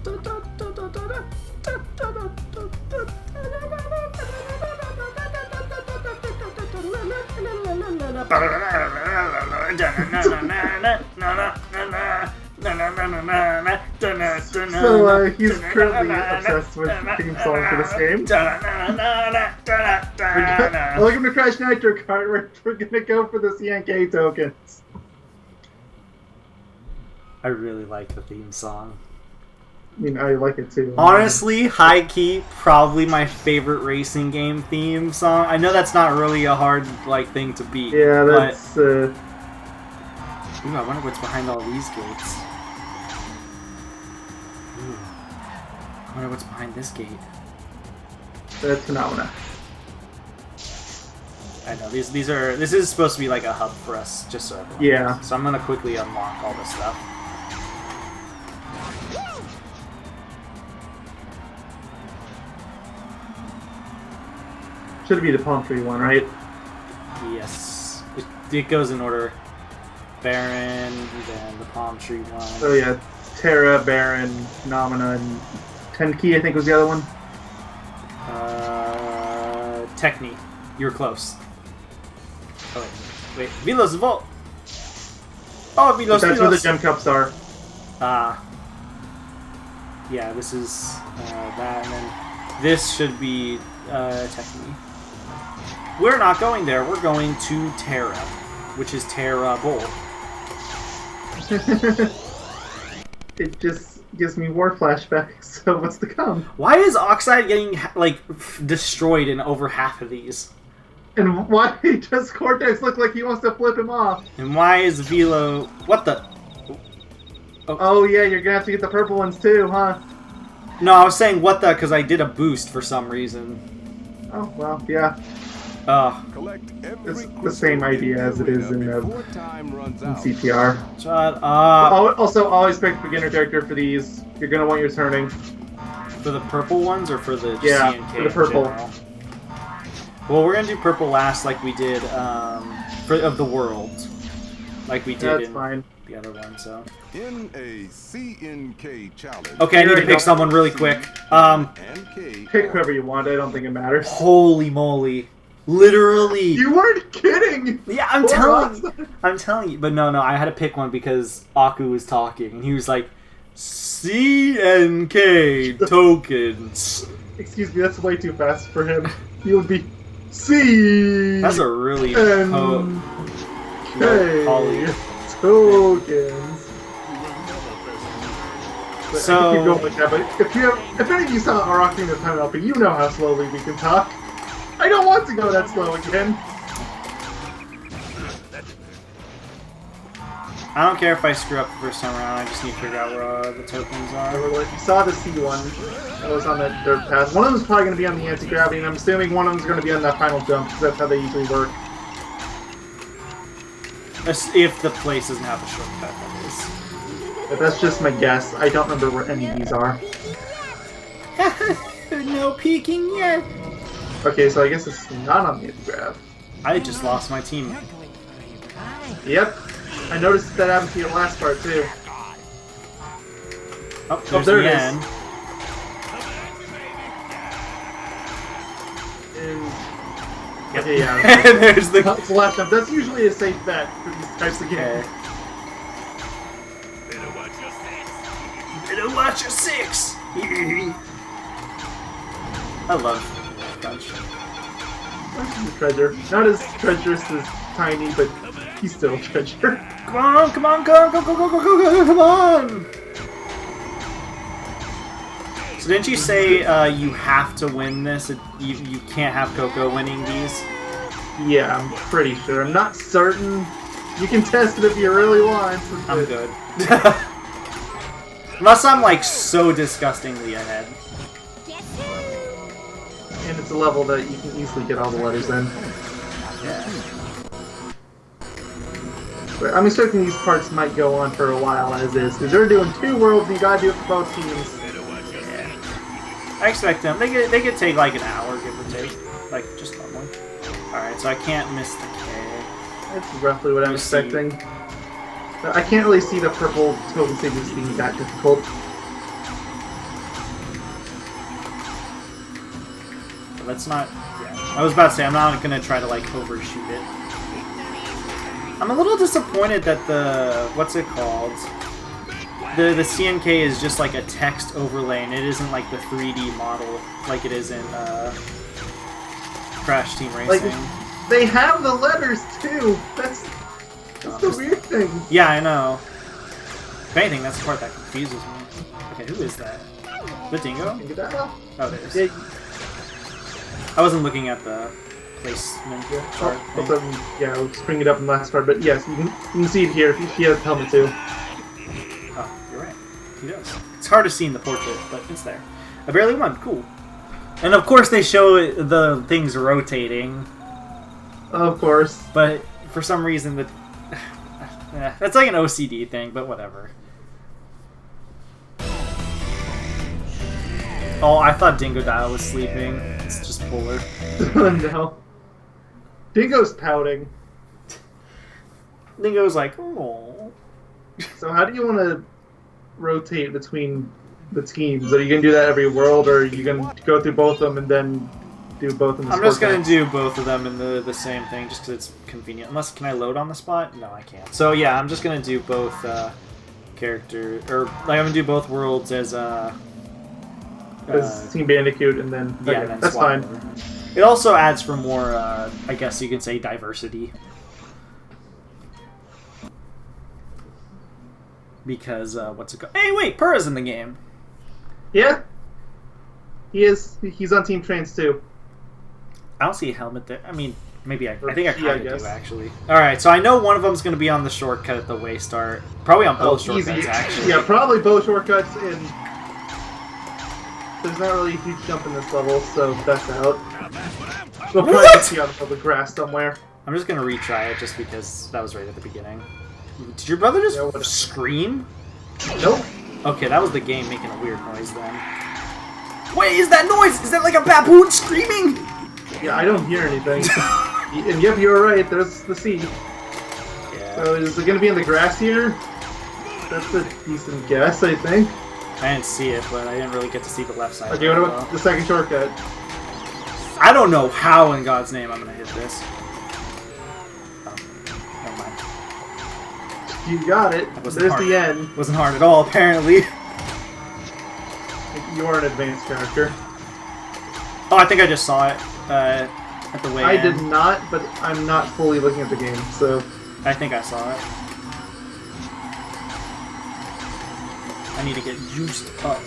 So he's currently obsessed with the theme song for this game. Welcome to Crash Nitro Kart. We're gonna go for the CNK tokens. I really like the theme song. I mean, I like it too. Honestly, high key, probably my favorite racing game theme song. I know that's not really a hard thing to beat. Yeah, that's. But... Ooh, I wonder what's behind all these gates. Ooh. I wonder what's behind this gate. That's Phenomena. I know this is supposed to be like a hub for us, just so everyone knows. So I'm gonna quickly unlock all this stuff. Should be the palm tree one, right? Yes. It goes in order. Baron, then the palm tree one. Oh yeah, Terra, Baron, Phenomena, and Tenki, I think was the other one. Techni. You were close. Oh wait. Velos Vault! Oh, Velos, That's where the gem cups are. Yeah, this is that, and then this should be Techni. We're not going there. We're going to Terra, which is terrible. It just gives me war flashbacks. So what's to come? Why is Oxide getting destroyed in over half of these? And why does Cortex look like he wants to flip him off? And why is Velo? What the? Oh yeah, you're gonna have to get the purple ones too, huh? No, I was saying what the because I did a boost for some reason. Oh well, yeah. It's the same idea as it is in CTR. Shut up. Also, always pick beginner character for these. You're gonna want your turning. For the purple ones or for the CNK for the purple. Well, we're gonna do purple last, like we did of the world, like we did in the other one. So. In a CNK challenge. Okay, I need to pick someone really quick. Pick whoever you want. I don't think it matters. Holy moly! Literally. You weren't kidding. Yeah, I'm telling you. But no, I had to pick one because Aku was talking and he was like, CNK tokens. Excuse me, that's way too fast for him. He would be C. That's a really tokens. But so, I can keep going like that, but if any of you saw our Ocarina of Time LP, you know how slowly we can talk. I don't want to go that slow again. I don't care if I screw up the first time around, I just need to figure out where the tokens are. If you saw the C one that was on that dirt path, one of them is probably going to be on the anti-gravity, and I'm assuming one of them is going to be on that final jump, because that's how they usually work. If the place doesn't have a shortcut, that is. But that's just my guess. I don't remember where any of these are. No peeking yet. Okay, so I guess it's not on the grab. I just lost my team. Yep. I noticed that happened to your last part, too. Oh, there it is. Okay, yeah. There's the last jump. That's usually a safe bet for these types of games. Better watch your six! I love Punch. Punch is a treasure. Not as treacherous as Tiny, but he's still a treasure. Come on, come on, go, come on! So didn't you say you have to win this? You can't have Coco winning these? Yeah, I'm pretty sure. I'm not certain. You can test it if you really want. I'm good. Unless I'm like so disgustingly ahead. And it's a level that you can easily get all the letters in. Yeah. But I'm expecting these parts might go on for a while as is, because they're doing 2 worlds and you gotta do it for both teams. Yeah. I expect them. They could take like an hour, give or take. Like, just normally. Alright, so I can't miss the K. That's roughly what I'm expecting. I can't really see the purple token signals being that difficult. let's not... Yeah. I was about to say, I'm not going to try to, like, overshoot it. I'm a little disappointed that the... What's it called? The CNK is just, like, a text overlay, and it isn't, like, the 3D model like it is in Crash Team Racing. Like, they have the letters, too! That's the weird thing. Yeah, I know. If anything, that's the part that confuses me. Okay, who is that? The Dingo? Oh, there it is. I wasn't looking at the placement chart thing. Yeah, I'll just bring it up in the last part, but yes, you can see it here. He has the helmet too. Oh, you're right. He does. It's hard to see in the portrait, but it's there. I barely won. Cool. And of course they show the things rotating. Of course. But for some reason, that's like an OCD thing, but whatever. Oh, I thought Dingo Dial was sleeping. It's just Polar. No. Dingo's pouting. Dingo's like, oh. So how do you want to rotate between the teams? Are you going to do that every world, or are you going to go through both of them and then do both in the I'm just going to do both of them in the same thing, just because it's convenient. Unless, can I load on the spot? No, I can't. So yeah, I'm just going to do both character, or like I'm going to do both worlds as Team Bandicoot, and then yeah, okay, and then that's fine. Over. It also adds for more, I guess you could say, diversity. Because what's it called? Hey, wait, Purra's in the game. Yeah, he is. He's on Team Trans too. I don't see a helmet there. I mean, maybe I think I kind of do actually. All right, so I know one of them is going to be on the shortcut at the way start. Probably on both shortcuts easy. Actually. Yeah, probably both shortcuts and. There's not really a huge jump in this level, so that's out. We'll probably see on the public grass somewhere. I'm just gonna retry it just because that was right at the beginning. Did your brother just scream? Nope. Okay, that was the game making a weird noise then. Wait, is that noise? Is that like a baboon screaming? Yeah, I don't hear anything. And yep, you're right, there's the sea. Yeah. So is it gonna be in the grass here? That's a decent guess, I think. I didn't see it, but I didn't really get to see the left side. Okay, what about the second shortcut? I don't know how in God's name I'm gonna hit this. Oh, never mind. You got it. There's hard. the end. Wasn't hard at all, apparently. You are an advanced character. Oh, I think I just saw it at the way I did not, but I'm not fully looking at the game, so... I think I saw it. I need to get juiced up.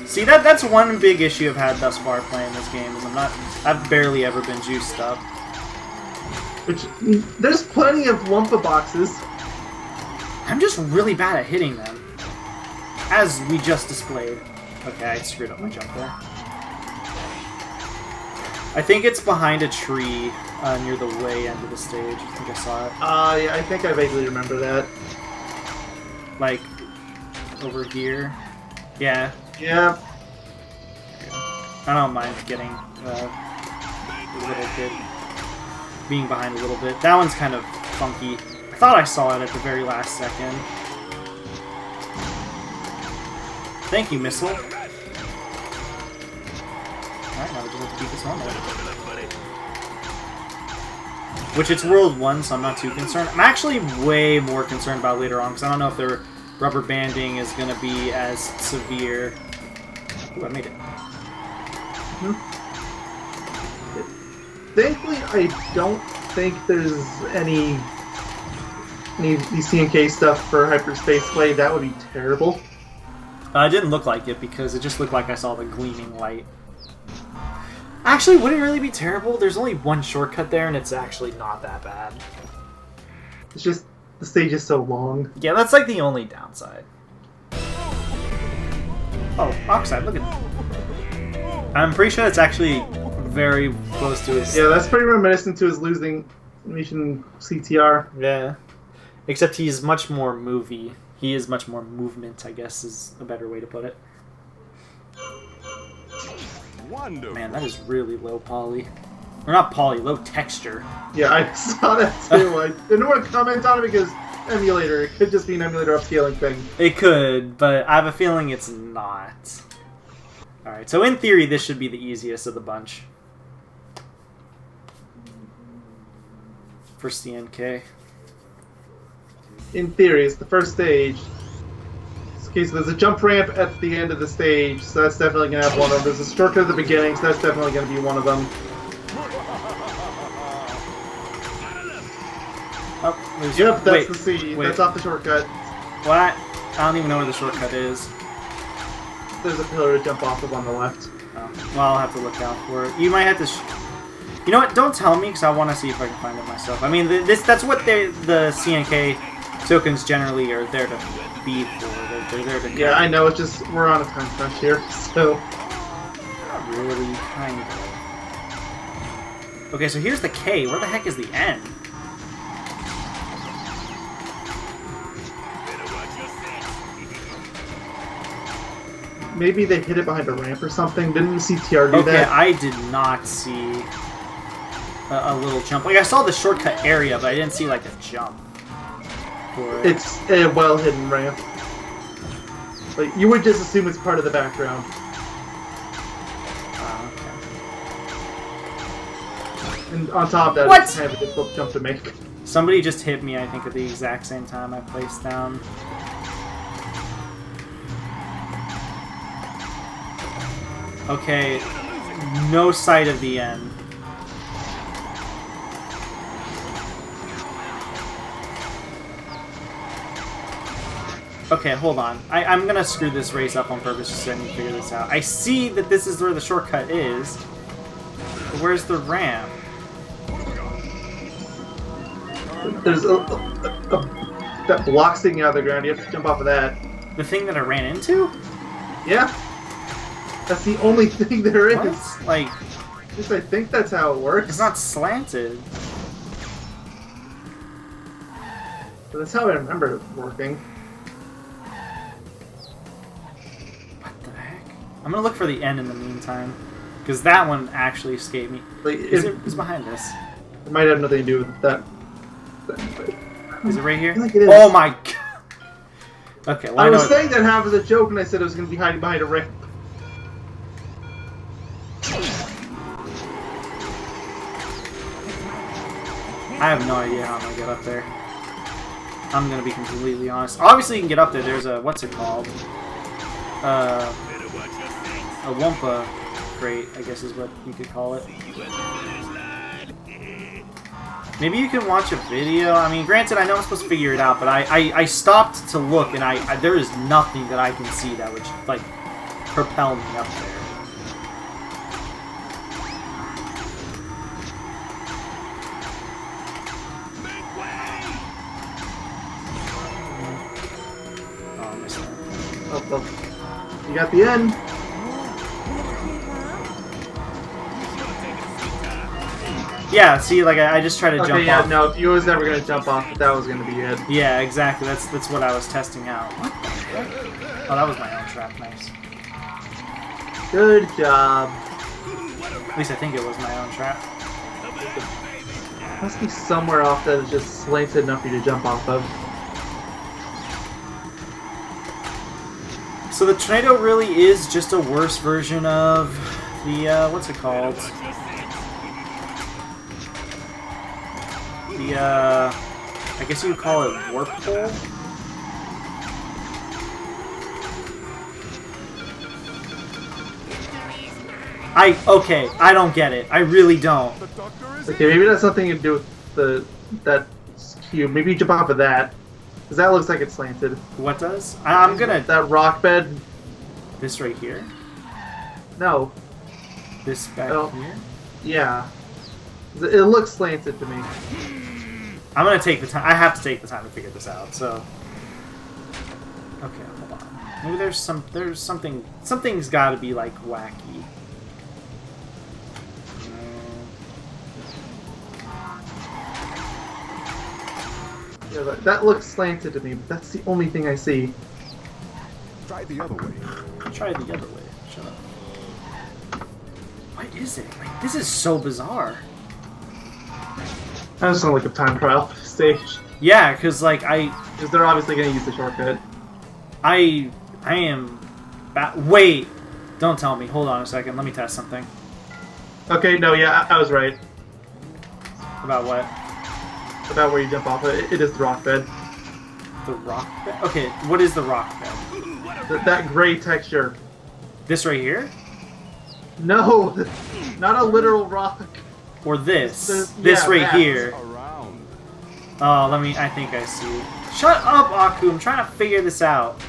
See, that's one big issue I've had thus far playing this game, is I've barely ever been juiced up. Which, there's plenty of Wumpa boxes. I'm just really bad at hitting them. As we just displayed. Okay, I screwed up my jump there. I think it's behind a tree near the way end of the stage. I think I saw it. Yeah, I think I vaguely remember that. Like, over here. Yeah. Yeah. I don't mind getting a little bit, being behind a little bit. That one's kind of funky. I thought I saw it at the very last second. Thank you, Missile. Alright, now we just have to beat this normal. Which it's World 1, so I'm not too concerned. I'm actually way more concerned about later on, because I don't know if their rubber banding is going to be as severe. Ooh, I made it. Thankfully, I don't think there's any CNK stuff for Hyperspace Play. That would be terrible. It didn't look like it because it just looked like I saw the gleaming light. Actually, it wouldn't really be terrible. There's only one shortcut there, and it's actually not that bad. It's just the stage is so long. Yeah, that's like the only downside. Oh, Oxide, look at that. I'm pretty sure it's actually very close to his... Yeah, that's pretty reminiscent to his losing Mission CTR. Yeah. Except he's much more movie. He is much more movement, I guess, is a better way to put it. Wonderful. Man, that is really low poly. Or not poly, low texture. Yeah, I saw that too. I didn't want to comment on it because emulator. It could just be an emulator upscaling thing. It could, but I have a feeling it's not. Alright, so in theory, this should be the easiest of the bunch. for CNK. In theory, it's the first stage. Okay, so there's a jump ramp at the end of the stage, so that's definitely going to have one of them. There's a shortcut at the beginning, so that's definitely going to be one of them. Oh, yep, that's the C. That's off the shortcut. What? I don't even know where the shortcut is. There's a pillar to jump off of on the left. Oh, well, I'll have to look out for it. You might have to... You know what? Don't tell me, because I want to see if I can find it myself. I mean, that's what the CNK tokens generally are there to be for. They're there to... Yeah, I know. It's just we're on a time crunch here, so... Not really, kind of. Okay, so here's the K. Where the heck is the N? Maybe they hit it behind a ramp or something. Didn't you see TR do that? Okay, I did not see a little jump. Like, I saw the shortcut area, but I didn't see, like, a jump for it. It's a well-hidden ramp. Like, you would just assume it's part of the background. Okay. And on top of that, What? it's kind of a difficult jump to make. Somebody just hit me, I think, at the exact same time I placed down. Okay, no sight of the end. Okay, hold on. I'm gonna screw this race up on purpose just so I can figure this out. I see that this is where the shortcut is. But where's the ramp? There's that block sticking out of the ground. You have to jump off of that. The thing that I ran into? Yeah. That's the only thing there is. What? Like, At least I think that's how it works. it's not slanted. But that's how I remember it working. What the heck? I'm gonna look for the end in the meantime. Because that one actually escaped me. Like, Is behind this? It might have nothing to do with that. Is it right here? I feel like it is. Oh my god! Okay, well, I was saying that half as a joke, and I said it was going to be hiding behind a ramp. I have no idea how I'm gonna get up there. I'm gonna be completely honest. Obviously, you can get up there. There's a what's it called? A Wumpa crate, I guess is what you could call it. Maybe you can watch a video. I mean, granted, I know I'm supposed to figure it out, but I stopped to look, and there is nothing that I can see that would like propel me up there. Oh, I missed that. Oh, well. You got the end. Yeah, see, like I just tried to jump yeah, off. no, you was never gonna jump off, but that was gonna be it. Yeah, exactly. That's what I was testing out. What the heck? Oh, that was my own trap. Nice. Good job. At least I think it was my own trap. Must be somewhere off that is just slanted enough for you to jump off of. So the tornado really is just a worse version of the what's it called? The I guess you would call it warp hole. Okay, I don't get it. I really don't. Okay, maybe that's something to do with that cube. Maybe you jump off of that, because that looks like it's slanted. What does? I'm gonna... That rock bed. This right here? No. This back here? Yeah. It looks slanted to me. I'm gonna take the time. I have to take the time to figure this out. So. Okay, hold on. Maybe there's something. Something's got to be like wacky. Yeah, that looks slanted to me, but that's the only thing I see. Try the other way. Try the other way. Shut up. What is it? Like, this is so bizarre. I just want to look up time trial stage. Yeah, because like because they're obviously going to use the shortcut. I am. Wait! Don't tell me. Hold on a second. Let me test something. Okay, no, yeah, I was right. About what? about where you jump off. It is the rock bed. The rock bed? Okay, what is the rock bed? That gray texture. This right here? No, not a literal rock. Or this? Yeah, right that. here. Around. Oh, I think I see. Shut up, Aku! I'm trying to figure this out. Okay,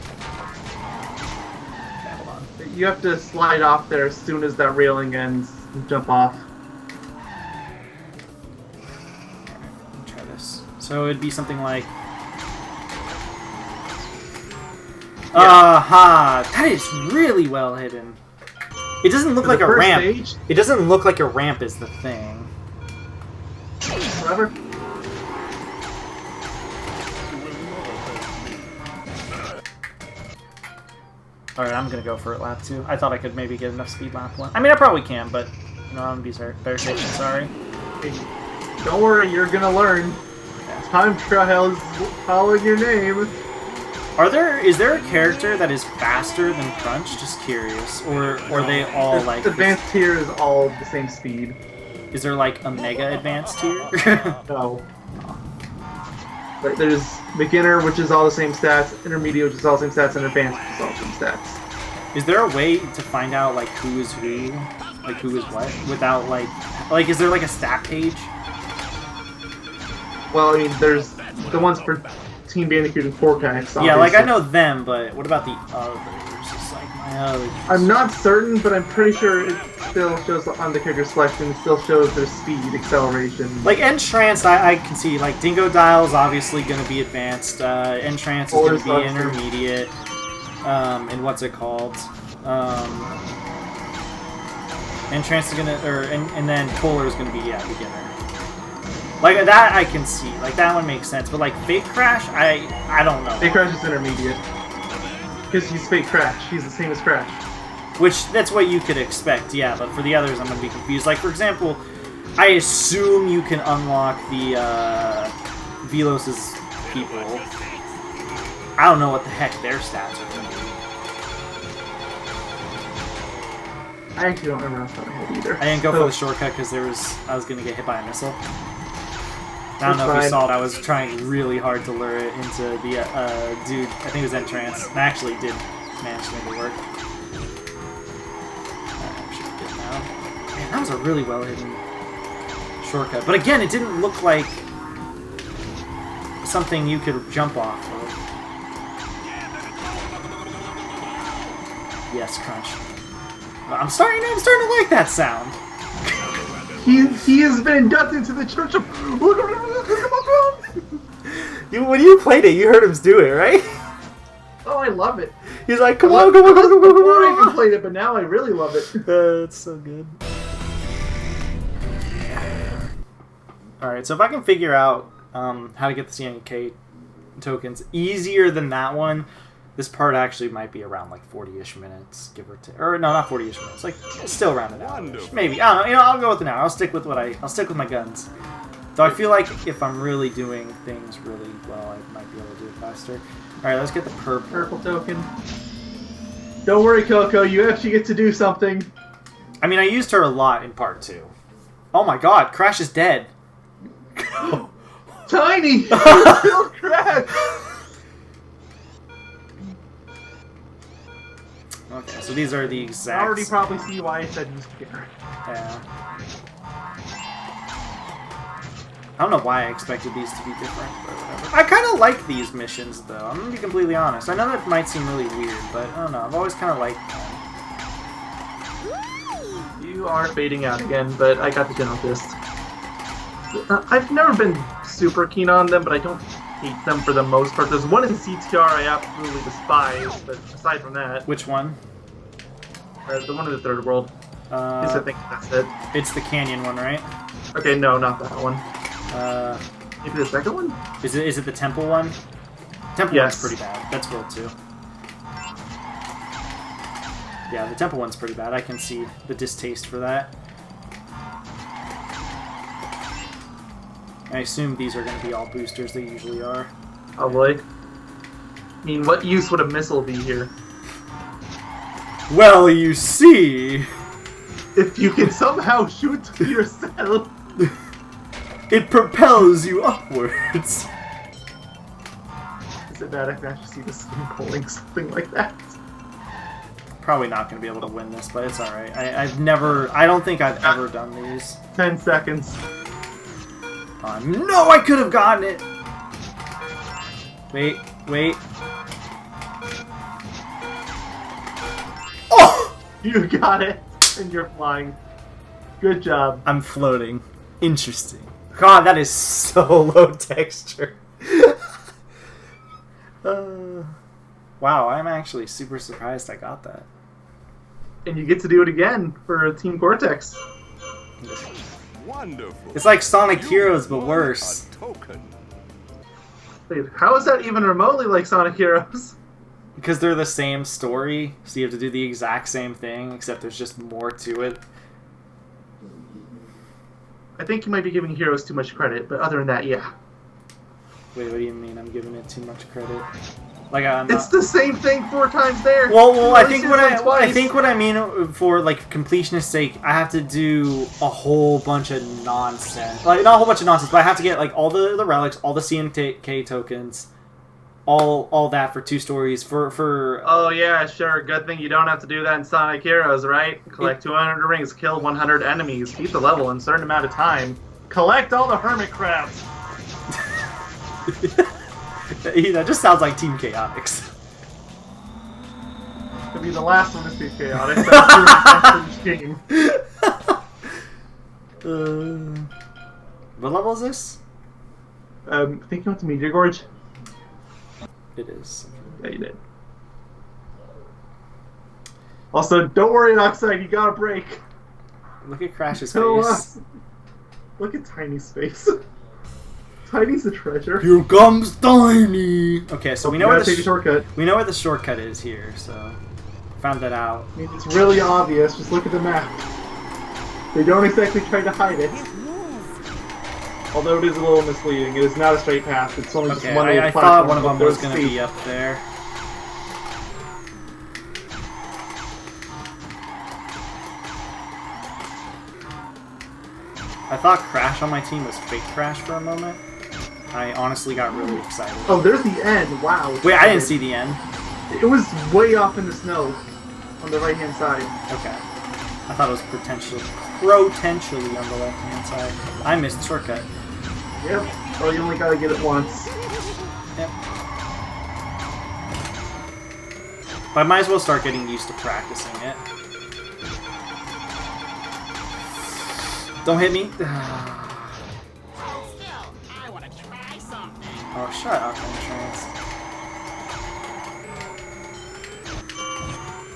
hold on. You have to slide off there as soon as that railing ends and jump off. Let me try this. So it'd be something like... Aha! That is really well hidden. It doesn't look For like the a first ramp. stage? It doesn't look like a ramp is the thing. Whatever. Alright, I'm gonna go for it lap 2. I thought I could maybe get enough speed lap 1. I mean, I probably can, but you know, I'm gonna be better safe than sorry. Hey, don't worry, you're gonna learn. Time trials following your name. Is there a character that is faster than Crunch? Just curious. Or are they all like... Advanced tier is all the same speed. Is there like a mega advanced tier? No. But there's beginner, which is all the same stats, intermediate, which is all the same stats, and advanced, which is all the same stats. Is there a way to find out like who is who? Like who is what? Without like is there like a stat page? Well, I mean, there's the ones for Team Bandicoot and Forecax. Yeah, like I know them, but what about the others? It's like my others. I'm not certain, but I'm pretty sure it still shows on the character selection. It still shows their speed, acceleration. Like Entranced, I can see like Dingo Dial's obviously going to be advanced. Entranced is going to be intermediate. And what's it called? Entranced is gonna, and then Polar is gonna be beginner. Like that I can see, like that one makes sense. But like Fake Crash, I don't know. Fake Crash is intermediate because he's Fake Crash. He's the same as Crash. Which that's what you could expect, yeah. But for the others, I'm gonna be confused. Like for example, I assume you can unlock the Velos's people. I don't know what the heck their stats are gonna be. I actually don't remember how to hit either. I didn't go for the shortcut because I was gonna get hit by a missile. I don't know if you saw it. I was trying really hard to lure it into the dude. I think it was Entrance. And I actually did manage to make it work. Alright, I should get now. Man, that was a really well hidden shortcut. But again, it didn't look like something you could jump off of. Yes, Crunch. I'm starting to like that sound. He has been inducted into the Church of... When you played it, you heard him do it, right? Oh, I love it. He's like, come on, come on, come on, come on, Before I come even on. played it, but now I really love it. It's so good. Alright, so if I can figure out how to get the CNK tokens easier than that one, this part actually might be around like 40-ish minutes, give or take. Or no, not 40-ish minutes. Like still around an hour. Maybe. I don't know. You know, I'll go with an hour. I'll stick with I'll stick with my guns. Though I feel like if I'm really doing things really well, I might be able to do it faster. All right, let's get the purple token. Don't worry, Coco. You actually get to do something. I mean, I used her a lot in part 2. Oh my God, Crash is dead. Tiny, you killed Crash. Okay, so these are the exact... I already probably see why I said use beginner. Yeah. I don't know why I expected these to be different, but whatever. I kind of like these missions, though. I'm going to be completely honest. I know that might seem really weird, but I don't know. I've always kind of liked them. You are fading out again, but I got the general gist. I've never been super keen on them, but I don't hate them for the most part. There's one in CTR I absolutely despise, but aside from that... Which one? The one in the third world. I think that's it. It's the canyon one, right? Okay, no, not that one. Maybe the second one? Is it the temple one? Temple one's pretty bad. That's World 2. Yeah, the temple one's pretty bad. I can see the distaste for that. I assume these are going to be all boosters. They usually are. Probably. I mean, what use would a missile be here? Well, you see... If you can somehow shoot to yourself... It propels you upwards. Is it bad I can actually see this thing pulling something like that? Probably not going to be able to win this, but it's alright. I don't think I've ever done these. 10 seconds. No, I could have gotten it! Wait. Oh! You got it! And you're flying. Good job. I'm floating. Interesting. God, that is so low texture. Wow, I'm actually super surprised I got that. And you get to do it again for Team Cortex. Wonderful. It's like Sonic Heroes, but worse. A token. Wait, how is that even remotely like Sonic Heroes? Because they're the same story, so you have to do the exact same thing, except there's just more to it. I think you might be giving Heroes too much credit, but other than that, yeah. Wait, what do you mean I'm giving it too much credit? Like I'm It's the same thing 4 times there. Well, I think Twice. what I mean for like completionist sake, I have to do a whole bunch of nonsense. Like not a whole bunch of nonsense, but I have to get like all the relics, all the CNK tokens, all that for 2 stories for. Oh yeah, sure. Good thing you don't have to do that in Sonic Heroes, right? Collect 200 rings, kill 100 enemies, beat the level in a certain amount of time, collect all the hermit crabs. That just sounds like Team Chaotix. Could be the last one to be chaotic. That's the game. What level is this? I think you went to Meteor Gorge. It is. Yeah, you did. Also, don't worry, Oxide, you got a break. Look at Crash's So, face. look at Tiny's face. Tiny's a treasure. Here comes Tiny. Okay, so we know where take a shortcut. we know where the shortcut is here. So found that out. I mean, it's really obvious. Just look at the map. They don't exactly try to hide it. Although it is a little misleading. It is not a straight path. It's only Okay, just one I thought one of them was going to be up there. I thought Crash on my team was fake Crash for a moment. I honestly got really excited. Oh, there's the end. Wow. Wait, I didn't see the end. It was way off in the snow on the right-hand side. Okay. I thought it was potentially on the left-hand side. I missed the shortcut. Yep. Well, you only gotta get it once. Yep. But I might as well start getting used to practicing it. Don't hit me. Oh, shut up, entrance.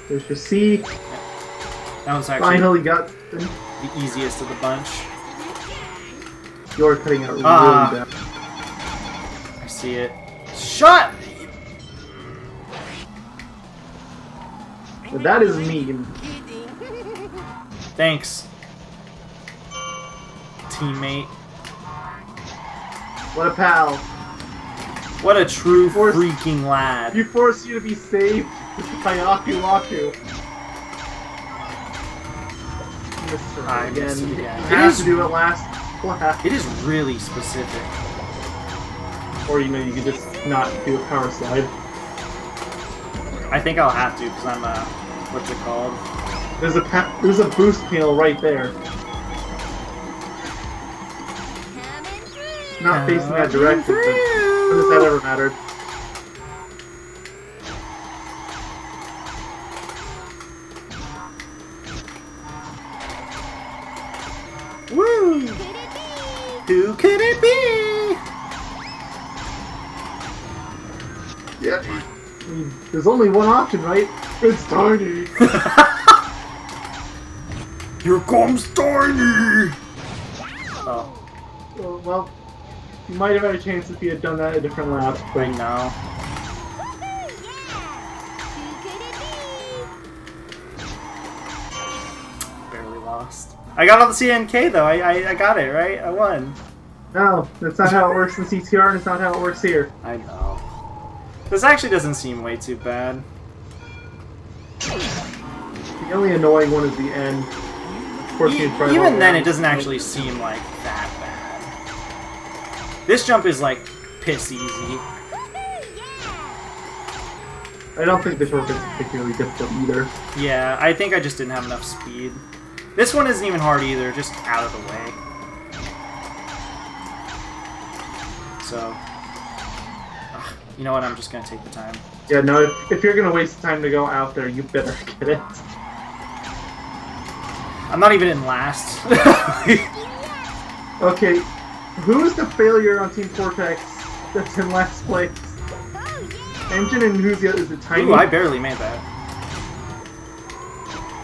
There's your C. That one's actually Finally got the easiest of the bunch. You're cutting out really bad. I see it. Shut! But that is mean. Thanks, teammate. What a pal. What a true Forced- freaking lad. You forced you to be saved by Aku Aku. I missed it again. You It have is- to do it last lap. It is really specific. Or, you know, you could just not do a power slide. I think I'll have to because I'm what's it called? There's a boost panel right there. Not facing that direction, but when has that ever mattered? Woo! Who could it be? Yeah. I mean, there's only one option, right? It's Tiny. Here comes Tiny! Oh, Well, you might have had a chance if you had done that a different lap. right now. Barely lost. I got all the CNK though. I got it, right? I won. No, that's not how it works in CTR, and it's not how it works here. I know. This actually doesn't seem way too bad. The only annoying one is the end. Of course, you'd try Even all then, around. it doesn't actually seem like that bad. This jump is like piss easy. I don't think the shortcut's particularly difficult either. Yeah, I think I just didn't have enough speed. This one isn't even hard either, just out of the way. So, you know what? I'm just gonna take the time. Yeah, no. If you're gonna waste time to go out there, you better get it. I'm not even in last. Okay, who's the failure on Team Vortex that's in last place? Engine and who's the other? Is it Tiny? Ooh, I barely made that.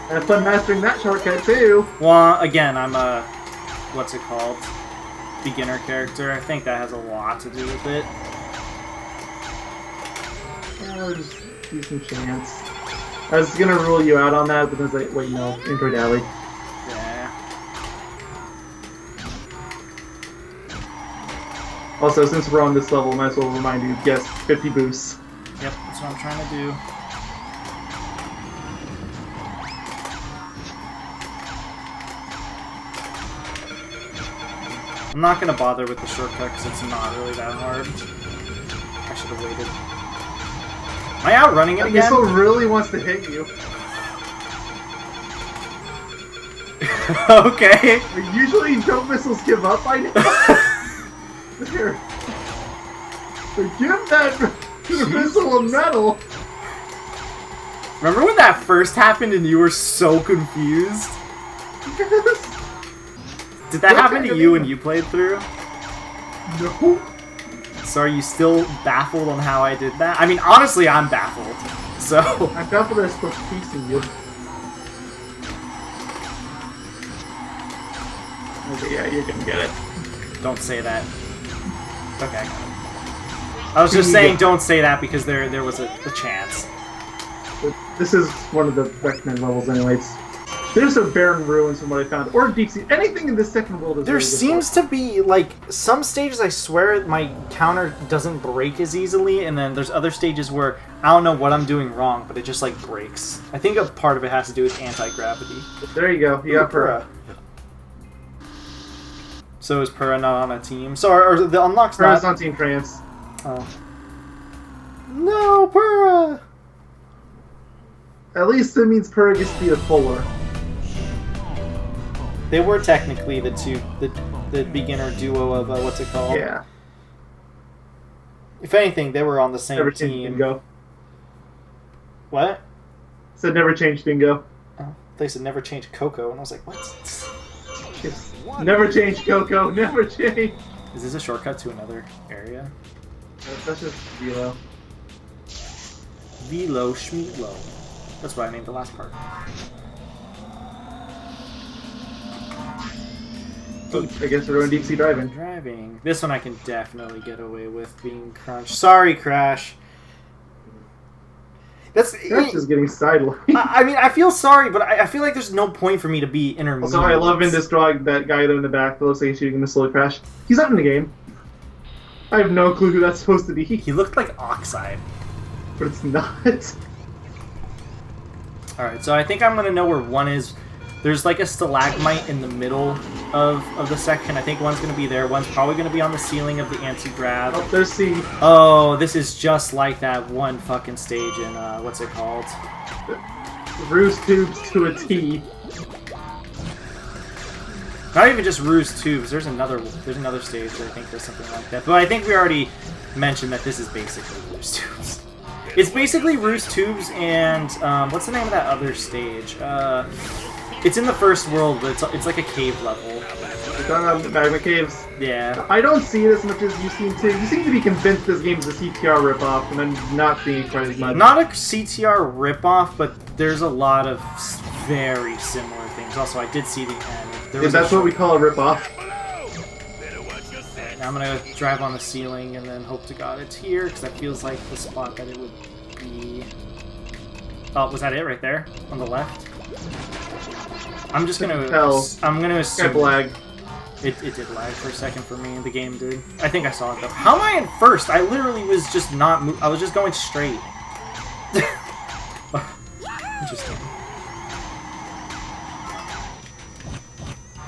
I had fun mastering that shortcut too. Well, again, I'm a what's it called? Beginner character. I think that has a lot to do with it. Yeah, just decent chance. I was gonna rule you out on that, but then I was like, wait, no, Intro Alley. Yeah. Also, since we're on this level, might as well remind you, yes, 50 boosts. Yep, that's what I'm trying to do. I'm not gonna bother with the shortcut because it's not really that hard. I should have waited. Am I outrunning it That again? missile really wants to hit you. Okay. Usually, don't missiles give up by now? Here. Give that missile a medal! Remember when that first happened and you were so confused? Did that happen to you when you played through? No. So are you still baffled on how I did that? I mean, honestly, I'm baffled. So... I'm baffled that I still piecing you. Okay, yeah, you're gonna get it. Don't say that. Okay, I got it. I was just saying don't say that because there was a chance. But this is one of the recommended levels anyways. There's a barren ruins from what I found, or deep sea. Anything in this second world is There really good seems for. to be, like, some stages I swear my counter doesn't break as easily, and then there's other stages where I don't know what I'm doing wrong, but it just, like, breaks. I think a part of it has to do with anti-gravity. There you go. You got Purra. So is Purra not on a team? So are the unlocks Purra's not... on Team France. Oh. No, Purra! At least it means Purra gets to be a fuller. They were technically the beginner duo of, what's it called? Yeah. If anything, they were on the same Never changed team. Dingo. What? Said never change Dingo. Oh, they said never change Coco, and I was like, what? Yes. Never change Coco. Never change. Is this a shortcut to another area? That's just Velo. Velo Schmeelo. That's what I named the last part. So I guess we're going deep sea driving. Driving. This one I can definitely get away with being crunched. Sorry, Crash. That's just getting sidelined. I mean, I feel sorry, but I feel like there's no point for me to be intermediate. Also, I love in this drawing that guy there in the back that looks like he's shooting a missile to Crash. He's not in the game. I have no clue who that's supposed to be. He looked like Oxide. But it's not. Alright, so I think I'm going to know where one is. There's like a stalagmite in the middle of the section. I think one's going to be there. One's probably going to be on the ceiling of the anti-grav. Oh, there's C. Oh, this is just like that one fucking stage in, what's it called? Ruse tubes to a T. Not even just ruse tubes. There's another stage that I think does something like that. But I think we already mentioned that this is basically ruse tubes. It's basically ruse tubes and what's the name of that other stage? It's in the first world, but it's like a cave level. You're talking about the magma caves? Yeah. I don't see it as much as you seem to. You seem to be convinced this game is a CTR ripoff, and I'm not seeing it quite as much. Not a CTR ripoff, but there's a lot of very similar things. Also, I did see the end. That's what we call a ripoff. Now I'm gonna drive on the ceiling and then hope to God it's here, because that feels like the spot that it would be. Oh, was that it right there? On the left? I'm just gonna... I'm gonna assume... lag. It did lag for a second for me, the game did. I think I saw it though. How am I in first? I literally was just not... I was just going straight. Interesting.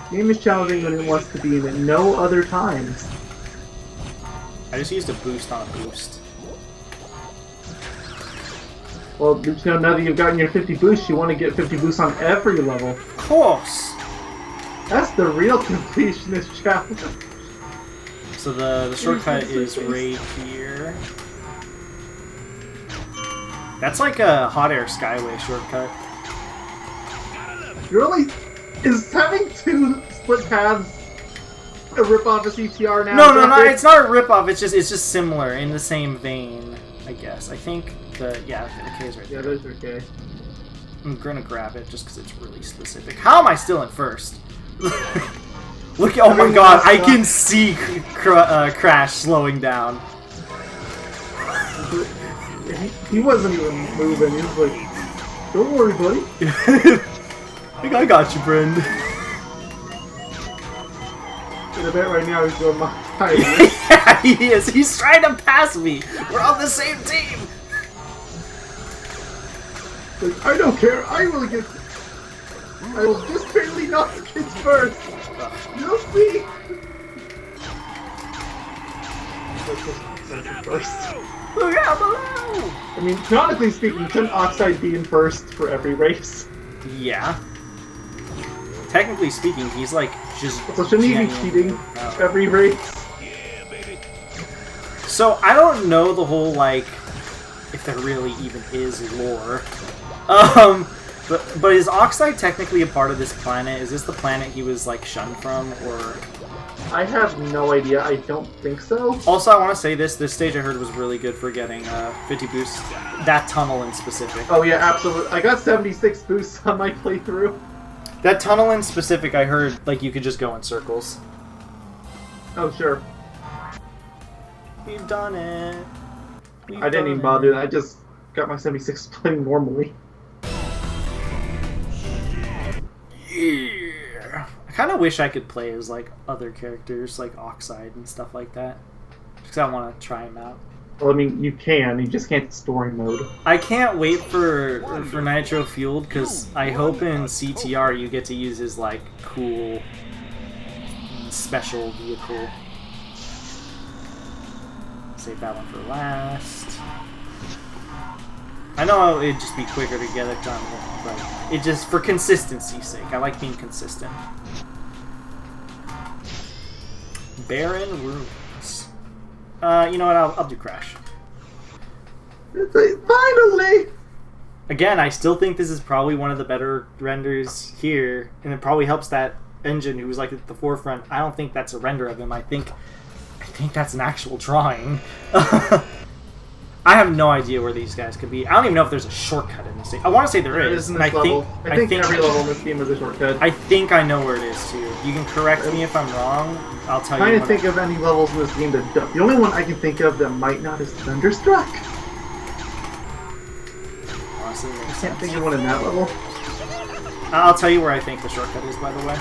The game is challenging when it wants to be, and at no other times. I just used a boost on a boost. Well, you know, now that you've gotten your 50 boosts, you want to get 50 boosts on every level. Of course! That's the real completionist challenge. So the shortcut is right here. That's like a hot air skyway shortcut. Really? Is having two split paths a rip-off of CTR now? No, it's not a rip-off, it's just similar, in the same vein, I guess. I think the K is right there. Yeah, those are K. I'm gonna grab it just because it's really specific. How am I still in first? Look! Oh my god! I can see Crash slowing down. He wasn't even moving. He was like, "Don't worry, buddy." I got you, friend. In a bit right now, he's going my height. Yeah, he is. He's trying to pass me. We're on the same team. Like, I don't care. I will get. I will just barely knock kids first. You'll see. First. Look out below! I mean, canonically speaking, shouldn't Oxide be in first for every race? Yeah. Technically speaking, he's like just. So shouldn't he be cheating every race? So I don't know the whole like, if there really even is lore. But is Oxide technically a part of this planet? Is this the planet he was like shunned from, or? I have no idea. I don't think so. Also, I want to say this stage I heard was really good for getting 50 boosts. That tunnel in specific. Oh yeah, absolutely. I got 76 boosts on my playthrough. That tunnel in specific, I heard like you could just go in circles. Oh sure. We've done it. I didn't even bother doing that. I just got my 76 playing normally. Yeah. I kind of wish I could play as like other characters, like Oxide and stuff like that, because I want to try them out. Well, I mean, you can. You just can't story mode. I can't wait for Nitro Fueled, because I hope in CTR you get to use his like cool special vehicle. Save that one for last. I know it'd just be quicker to get it done, but it just, for consistency's sake, I like being consistent. Barren Ruins. You know what, I'll do Crash. Finally! Again, I still think this is probably one of the better renders here, and it probably helps that engine who was like at the forefront. I don't think that's a render of him. I think that's an actual drawing. I have no idea where these guys could be. I don't even know if there's a shortcut in this game. I want to say there is. In this level. I think every level in this game has a shortcut. I think I know where it is too. You can correct me if I'm wrong. I'll tell you. I'm trying to think of any levels in this game that don't. The only one I can think of that might not is Thunderstruck. Honestly, I can't think of one in that level. I'll tell you where I think the shortcut is, by the way.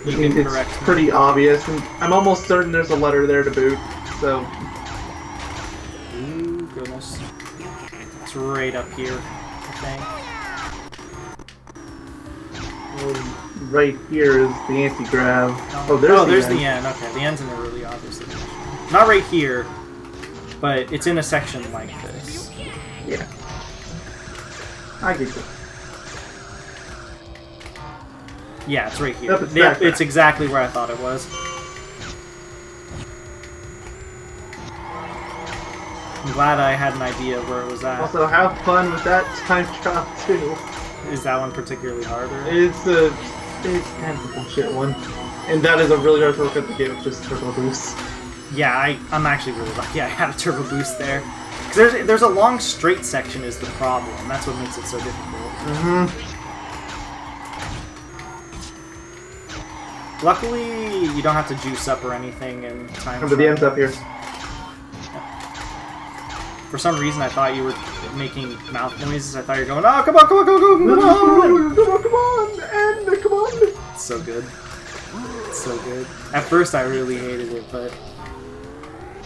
You can correct me. It's pretty obvious, and I'm almost certain there's a letter there to boot. So. Ooh, goodness. It's right up here, I think. Right here is the anti-grav. Oh, there's the end. Okay, the end's in a really obvious location. Not right here, but it's in a section like this. Yeah. I get it. Yeah, it's right here. Yep, it's exactly where I thought it was. I'm glad I had an idea of where it was at. Also, have fun with that time trial too. Is that one particularly harder? It's kind of a bullshit one. And that is a really hard shortcut to get with just turbo boost. Yeah, I'm actually really lucky I had a turbo boost there. Because there's a long straight section is the problem. That's what makes it so difficult. Mm-hmm. Luckily, you don't have to juice up or anything in time. Remember, the end's up here. For some reason, I thought you were making mouth noises. I thought you were going, oh, come on, come on, come on, come on! Come on, and come on! It's so good. It's so good. At first, I really hated it, but...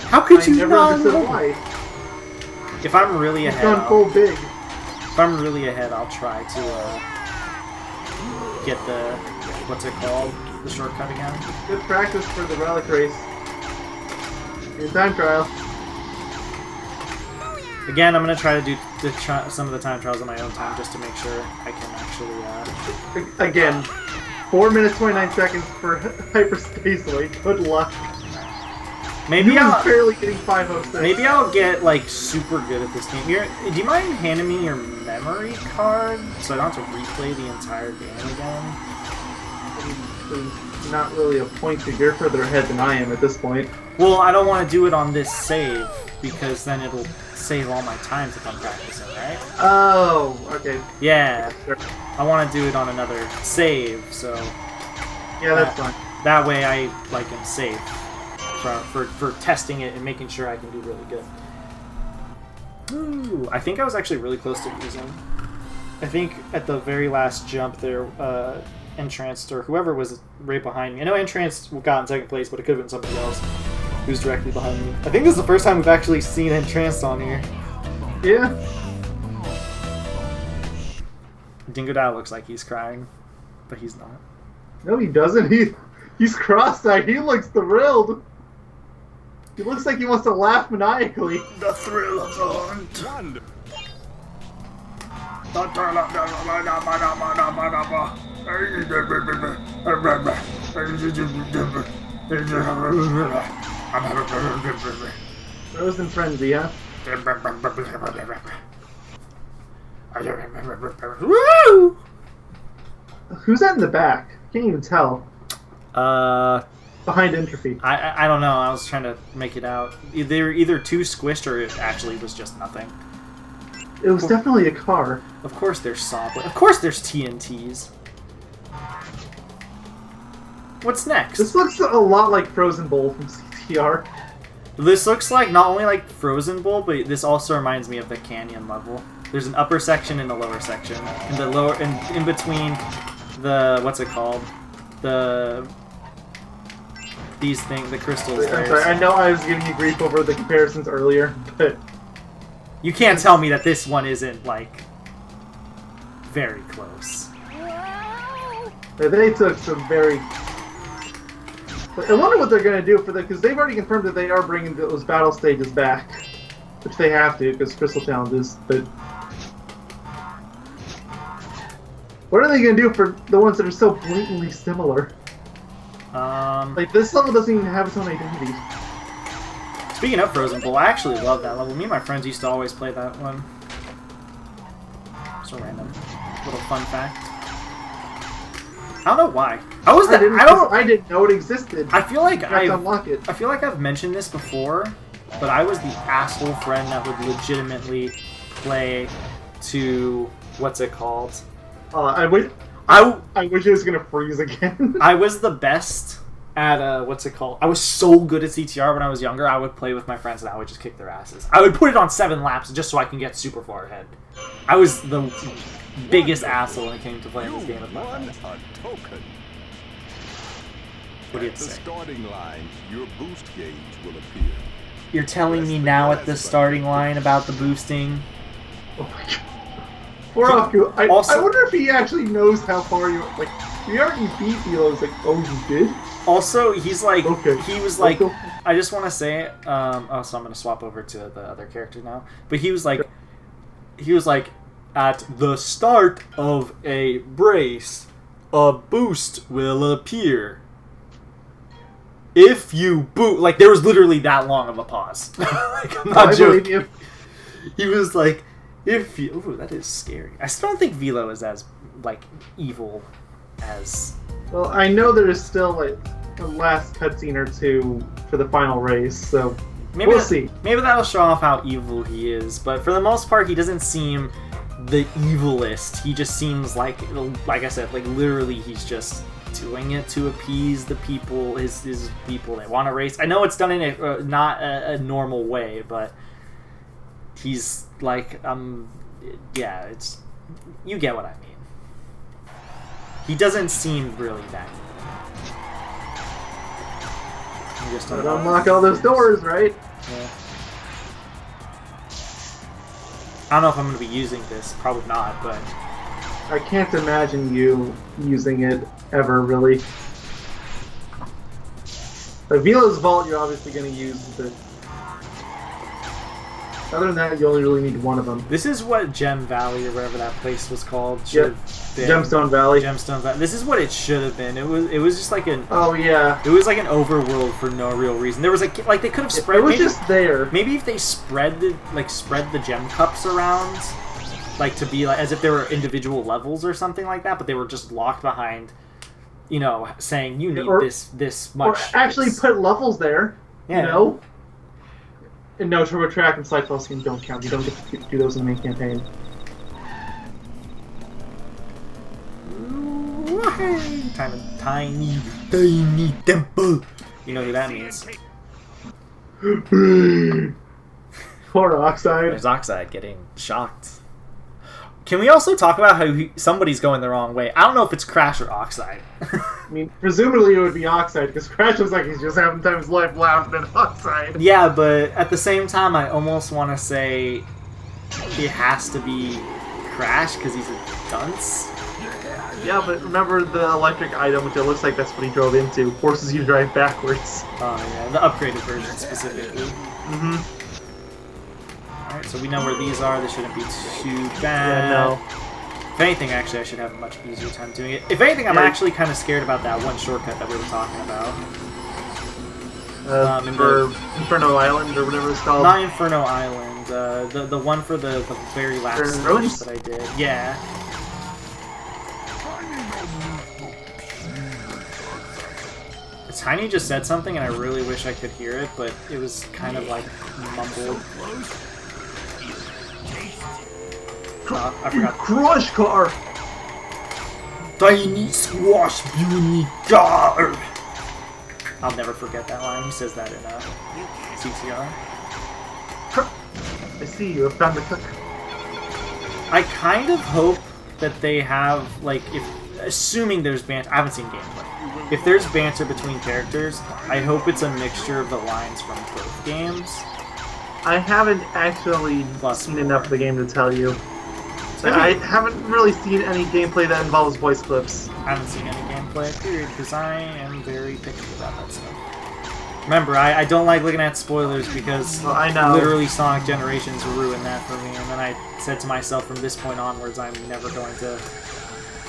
How could you not know? Why. If I'm really ahead, gone full big. If I'm really ahead, I'll try to get the... What's it called? The shortcut again? Good practice for the relic race. Your time trial. Again, I'm gonna try to do some of the time trials on my own time just to make sure I can actually. Again, 4 minutes 29 seconds for hyperspace. Like, good luck. Maybe I'll barely getting 506. Maybe I'll get like super good at this game. Do you mind handing me your memory card so I don't have to replay the entire game again? There's not really a point to. You're further ahead than I am at this point. Well, I don't want to do it on this save because then it'll save all my times if I'm practicing, right? Oh, okay. Yeah. Sure. I want to do it on another save, so Yeah, that's fine. that way I am safe for testing it and making sure I can do really good. Ooh, I think I was actually really close to losing. I think at the very last jump there, Entranced or whoever was right behind me. I know Entranced got in second place, but it could have been somebody else who's directly behind me. I think this is the first time we've actually seen Entranced on here. Yeah. Dingo Dad looks like he's crying, but he's not. No, he doesn't. He's cross-eyed. He looks thrilled. He looks like he wants to laugh maniacally. The thrill of the hunt. Wonderful. Frozen frenzy, huh? Woo! Who's that in the back? Can't even tell. Behind Entropy. I don't know. I was trying to make it out. They were either too squished or it actually was just nothing. It was definitely a car. Of course there's Soblet. Of course there's TNTs. What's next? This looks a lot like Frozen Bowl from CTR. This looks like not only like Frozen Bowl, but this also reminds me of the canyon level. There's an upper section and a lower section. And the lower, in between the, what's it called? These things, the crystals. I'm sorry, I know I was giving you grief over the comparisons earlier, but you can't tell me that this one isn't, like, very close. they took some very... I wonder what they're going to do for that, because they've already confirmed that they are bringing those battle stages back. Which they have to, because Crystal Challenges, but... What are they going to do for the ones that are so blatantly similar? Like, this level doesn't even have its own identity. Speaking of Frozen Bowl, I actually love that level. Me and my friends used to always play that one. Just a random little fun fact. I don't know why. I didn't know it existed. I feel like unlock it. I feel like I've mentioned this before, but I was the asshole friend that would legitimately play to what's it called? I wish it was gonna freeze again. I was the best at what's it called? I was so good at CTR when I was younger. I would play with my friends and I would just kick their asses. I would put it on 7 laps just so I can get super far ahead. I was the biggest asshole when it came to playing this game with my friends. Token. What do you At the say? starting line, your boost gauge will appear. You're telling me now at the starting line about the boosting? Oh my god. Poor Aku. I wonder if he actually knows how far you... Like, we already beat you. I was like, oh, you did? Also, he's like... Okay. He was like... I just want to say... oh, so I'm going to swap over to the other character now. But he was like... He was like... At the start of a brace, a boost will appear. If you boot... Like, there was literally that long of a pause. Like, I'm not joking. He was like... If you... Ooh, that is scary. I still don't think Velo is as, like, evil as... Well, I know there is still, like, a last cutscene or two for the final race, so maybe we'll see. Maybe that'll show off how evil he is, but for the most part, he doesn't seem the evilest. He just seems like I said, like, literally he's just doing it to appease the people, his people that want to race. I know it's done in a not a normal way, but he's like, yeah, it's, you get what I mean. He doesn't seem really that evil. Just unlock all those doors, right? Yeah. I don't know if I'm going to be using this. Probably not, but... I can't imagine you using it ever, really. Like, Velo's Vault, you're obviously going to use, but Other than that, you only really need one of them. This is what Gem Valley or whatever that place was called. Yep. Gemstone Valley. Gemstone Valley. This is what it should have been. It was just like an. Oh yeah. It was like an overworld for no real reason. There was like they could have spread. It was just there. Maybe if they spread the gem cups around, like to be like as if there were individual levels or something like that, but they were just locked behind. You know, saying you need this much. Or actually put levels there. Yeah. You know. And no, Turbo Track and Side Scene don't count. You don't get to do those in the main campaign. Tiny temple. You know who that means. Poor Oxide. There's Oxide getting shocked. Can we also talk about how somebody's going the wrong way? I don't know if it's Crash or Oxide. I mean, presumably it would be Oxide, because Crash looks like he's just having time of his life laughing at Oxide. Yeah, but at the same time, I almost want to say it has to be Crash, because he's a dunce. Yeah, but remember the electric item, which it looks like that's what he drove into, forces you to drive backwards. Oh yeah, the upgraded version specifically. Mm-hmm. Alright, so we know where these are. This shouldn't be too bad. Yeah, no. If anything, actually, I should have a much easier time doing it. If anything, I'm actually kind of scared about that one shortcut that we were talking about. For Inferno Island, or whatever it's called. Not Inferno Island. The one for the very last stage that I did. Yeah. Tiny just said something, and I really wish I could hear it, but it was kind of like mumbled. I forgot. Crush car! Tiny squash beauty car! I'll never forget that line. He says that in CTR. I see you have found the cook. I kind of hope that they have, like, assuming there's banter. I haven't seen gameplay. If there's banter between characters, I hope it's a mixture of the lines from both games. I haven't actually seen enough of the game to tell you. I haven't really seen any gameplay that involves voice clips. I haven't seen any gameplay, period, because I am very picky about that stuff. Remember, I don't like looking at spoilers because I know. Literally Sonic Generations ruined that for me, and then I said to myself from this point onwards I'm never going to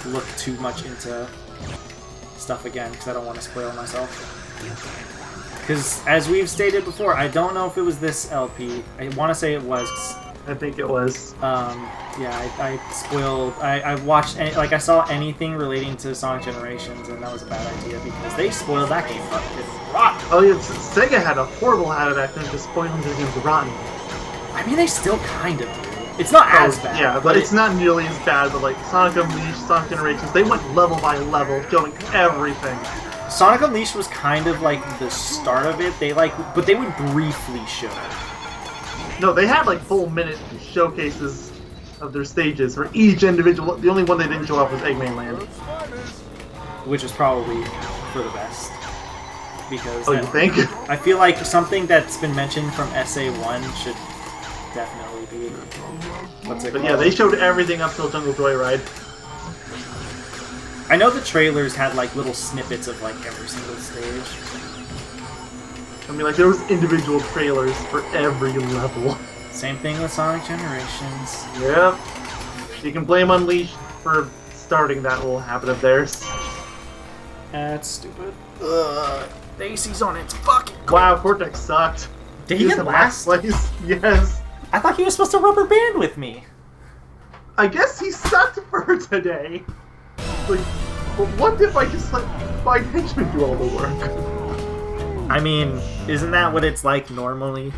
look too much into stuff again because I don't want to spoil myself. Because, as we've stated before, I don't know if it was this LP. I want to say it was. I think it was. Yeah, I spoiled. I watched, I saw anything relating to Sonic Generations, and that was a bad idea because they spoiled that game fucking rotten. Oh yeah, Sega had a horrible habit back then of spoiling their games rotten. I mean, they still kind of do. It's not as bad. Yeah, but it's not nearly as bad. But like Sonic Unleashed, Sonic Generations, they went level by level, showing everything. Sonic Unleashed was kind of like the start of it. But they would briefly show it. No, they had like full minute showcases of their stages for each individual. The only one they didn't show off was Eggman Land. Which is probably for the best. Because you think? I feel like something that's been mentioned from SA1 should definitely be... What's it called? Yeah, they showed everything up till Jungle Joyride. I know the trailers had like little snippets of like every single stage. I mean, like, there was individual trailers for every level. Same thing with Sonic Generations. Yep. You can blame Unleashed for starting that little habit of theirs. That's stupid. The AC's on its fucking... Wow, Cortex sucked. Did he get last place? Yes. I thought he was supposed to rubber band with me. I guess he sucked for today. Like, but what if I just let my henchmen do all the work? I mean, isn't that what it's like normally?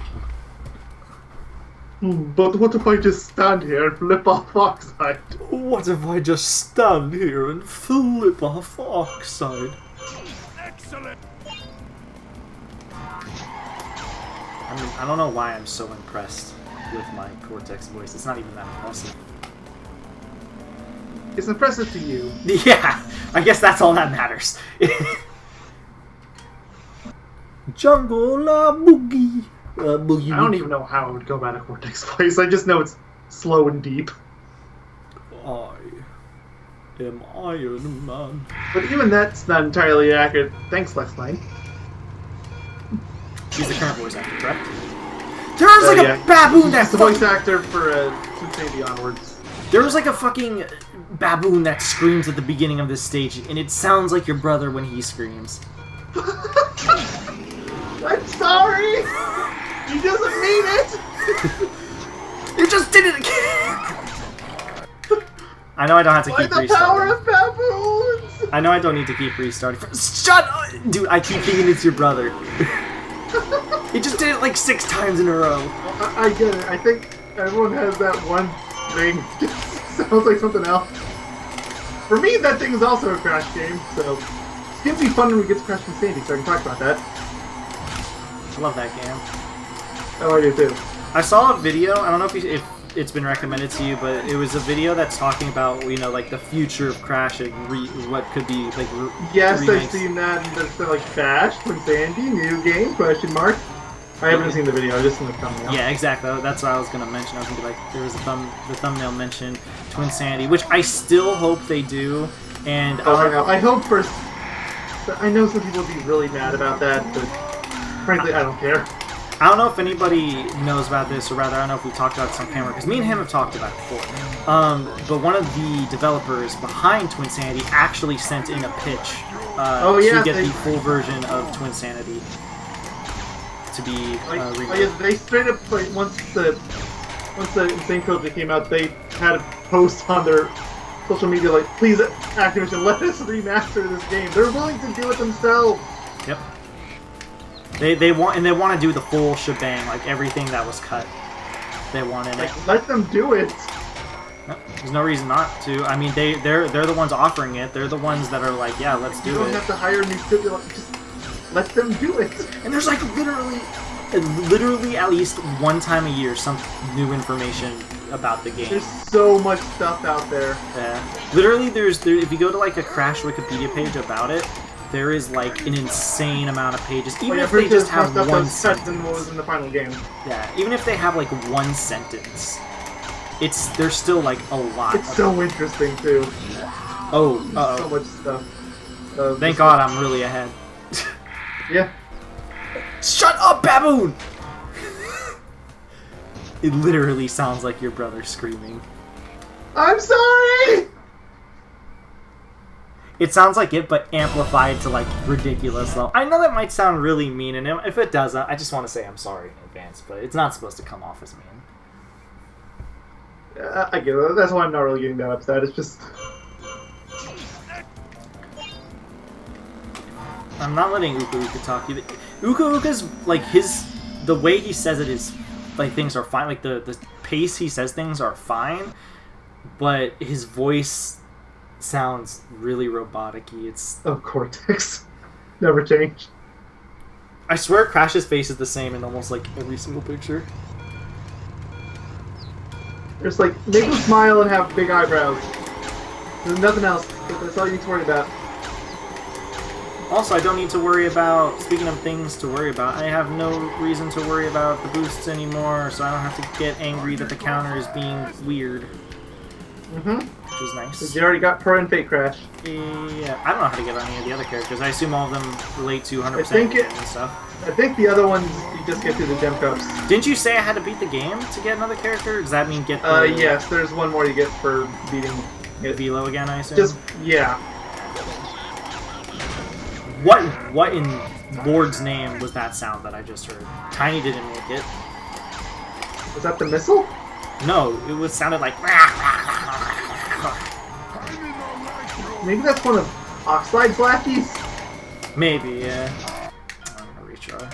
But what if I just stand here and flip off Oxide? What if I just stand here and flip off Oxide? Excellent. I mean, I don't know why I'm so impressed with my Cortex voice. It's not even that impressive. It's impressive to you. Yeah, I guess that's all that matters. Jungle La Boogie. Boogie. I don't even know how I would go about a Cortex voice. I just know it's slow and deep. I am Iron Man. But even that's not entirely accurate. Thanks, Lex Lang. She's the current voice actor, correct? There was like a baboon that He's the voice actor for Twin Sandy onwards. There was like a fucking baboon that screams at the beginning of this stage, and it sounds like your brother when he screams. I'm sorry! He doesn't mean it! You just did it again! I know I don't have to keep restarting. By the power of baboons! I know I don't need to keep restarting. Shut up! Dude, I keep thinking it's your brother. He just did it like 6 times in a row. I get it. I think everyone has that one thing. Sounds like something else. For me, that thing is also a Crash game, so it's gonna be fun when we get to Crash and Sandy, so I can talk about that. I love that game. Oh, I do too. I saw a video, I don't know if it's been recommended to you, but it was a video that's talking about, you know, like the future of Crash and what could be like yes, remakes. I've seen that. That's like Crash, Twin Sandy, new game, question mark. I haven't seen the video, I just seen the thumbnail. Yeah, exactly. That's what I was going to mention. I was going to be like, there was the thumbnail mentioned Twin Sandy, which I still hope they do. And I know. I hope first. I know some people would be really mad about that, but frankly, I don't care. I don't know if anybody knows about this, or rather, I don't know if we talked about this on camera, because me and him have talked about it before. But one of the developers behind Twin Sanity actually sent in a pitch to get the full version of Twin Sanity to be remade. They straight up, like, once the Insane Trilogy came out, they had a post on their social media like, please, Activision, let us remaster this game. They're willing to do it themselves. Yep. They want to do the full shebang, like everything that was cut. They want in it. Let them do it. No, there's no reason not to. I mean, they're the ones offering it. They're the ones that are like, yeah, let's do it. You don't have to hire new studio. Just let them do it. And there's like literally at least one time a year some new information about the game. There's so much stuff out there. Yeah. Literally, if you go to like a Crash Wikipedia page about it, there is like an insane amount of pages. Even if they just have one sentence. Than what was in the final game. Yeah. Even if they have like one sentence, there's still like a lot. It's so interesting too. Oh. So much stuff. Thank God I'm really ahead. Yeah. Shut up, baboon! It literally sounds like your brother screaming. I'm sorry! It sounds like it, but amplified to, like, ridiculous level. I know that might sound really mean, and if it doesn't, I just want to say I'm sorry in advance, but it's not supposed to come off as mean. I get it. That's why I'm not really getting that upset. It's just... I'm not letting Uka Uka talk either. Uka Uka's, like, the way he says it is, like, things are fine. Like, the pace he says things are fine, but his voice sounds really robotic-y. It's... Oh, Cortex. Never changed. I swear Crash's face is the same in almost, like, every single picture. Just, like, make him smile and have big eyebrows. There's nothing else. That's all you need to worry about. Also, I don't need to worry about, speaking of things to worry about, I have no reason to worry about the boosts anymore, so I don't have to get angry that the counter is being weird. Which is nice. Because you already got Pro and Fate Crash. Yeah, I don't know how to get on any of the other characters. I assume all of them relate to 100% and stuff. I think the other ones you just get through the gem cups. Didn't you say I had to beat the game to get another character? Does that mean get the... Yes, there's one more you get for beating it. Velo again, I assume? Just, yeah. What in Lord's name was that sound that I just heard? Tiny didn't make it. Was that the missile? No, it sounded like... Maybe that's one of Oxide's lackeys? Maybe, yeah. I'm gonna retry.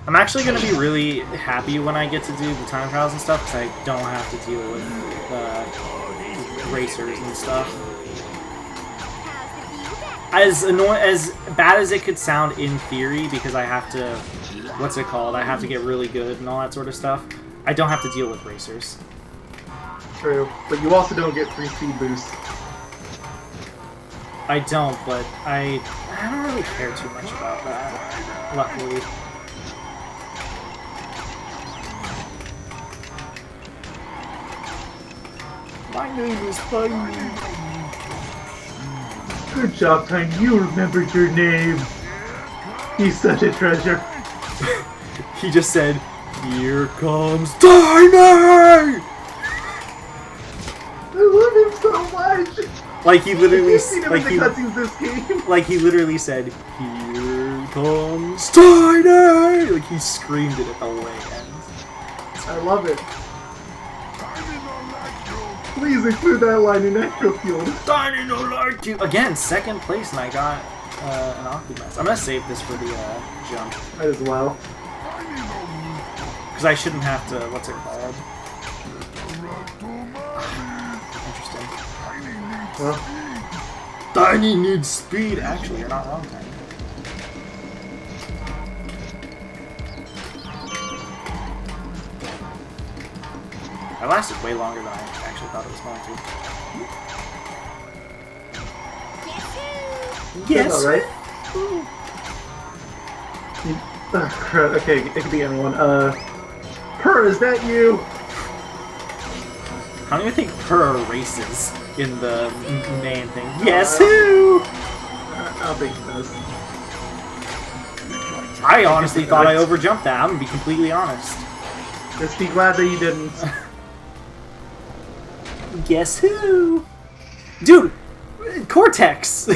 I'm actually gonna be really happy when I get to do the time trials and stuff, because I don't have to deal with racers and stuff. As bad as it could sound in theory, because I have to, what's it called? I have to get really good and all that sort of stuff. I don't have to deal with racers. True, but you also don't get free speed boosts. I don't, but I don't really care too much about that, luckily. My name is Tiny. Good job, Tiny. You remembered your name. He's such a treasure. He just said, "Here comes Tiny!" I love him so much. Like he literally, You've seen him in the cutscenes this game. like he literally said, "Here comes Tiny!" Like he screamed it at the way ends. I love it. Please include that line in Nitro Fuel. Tiny no like you. Again, second place, and I got an awkward mess. I'm gonna save this for the jump Might as well. because I shouldn't have to. What's it called? Interesting. Well, Tiny needs speed. Actually, you're not wrong, Tiny. That lasted way longer than I actually thought it was going to. Yes. that's alright. Crap. Okay, it could be anyone. Per, is that you? How do you think Per races in the main thing? Yes, who? I don't think he does. I honestly thought I overjumped that. I'm gonna be completely honest. Just be glad that you didn't. Guess who? Dude, Cortex.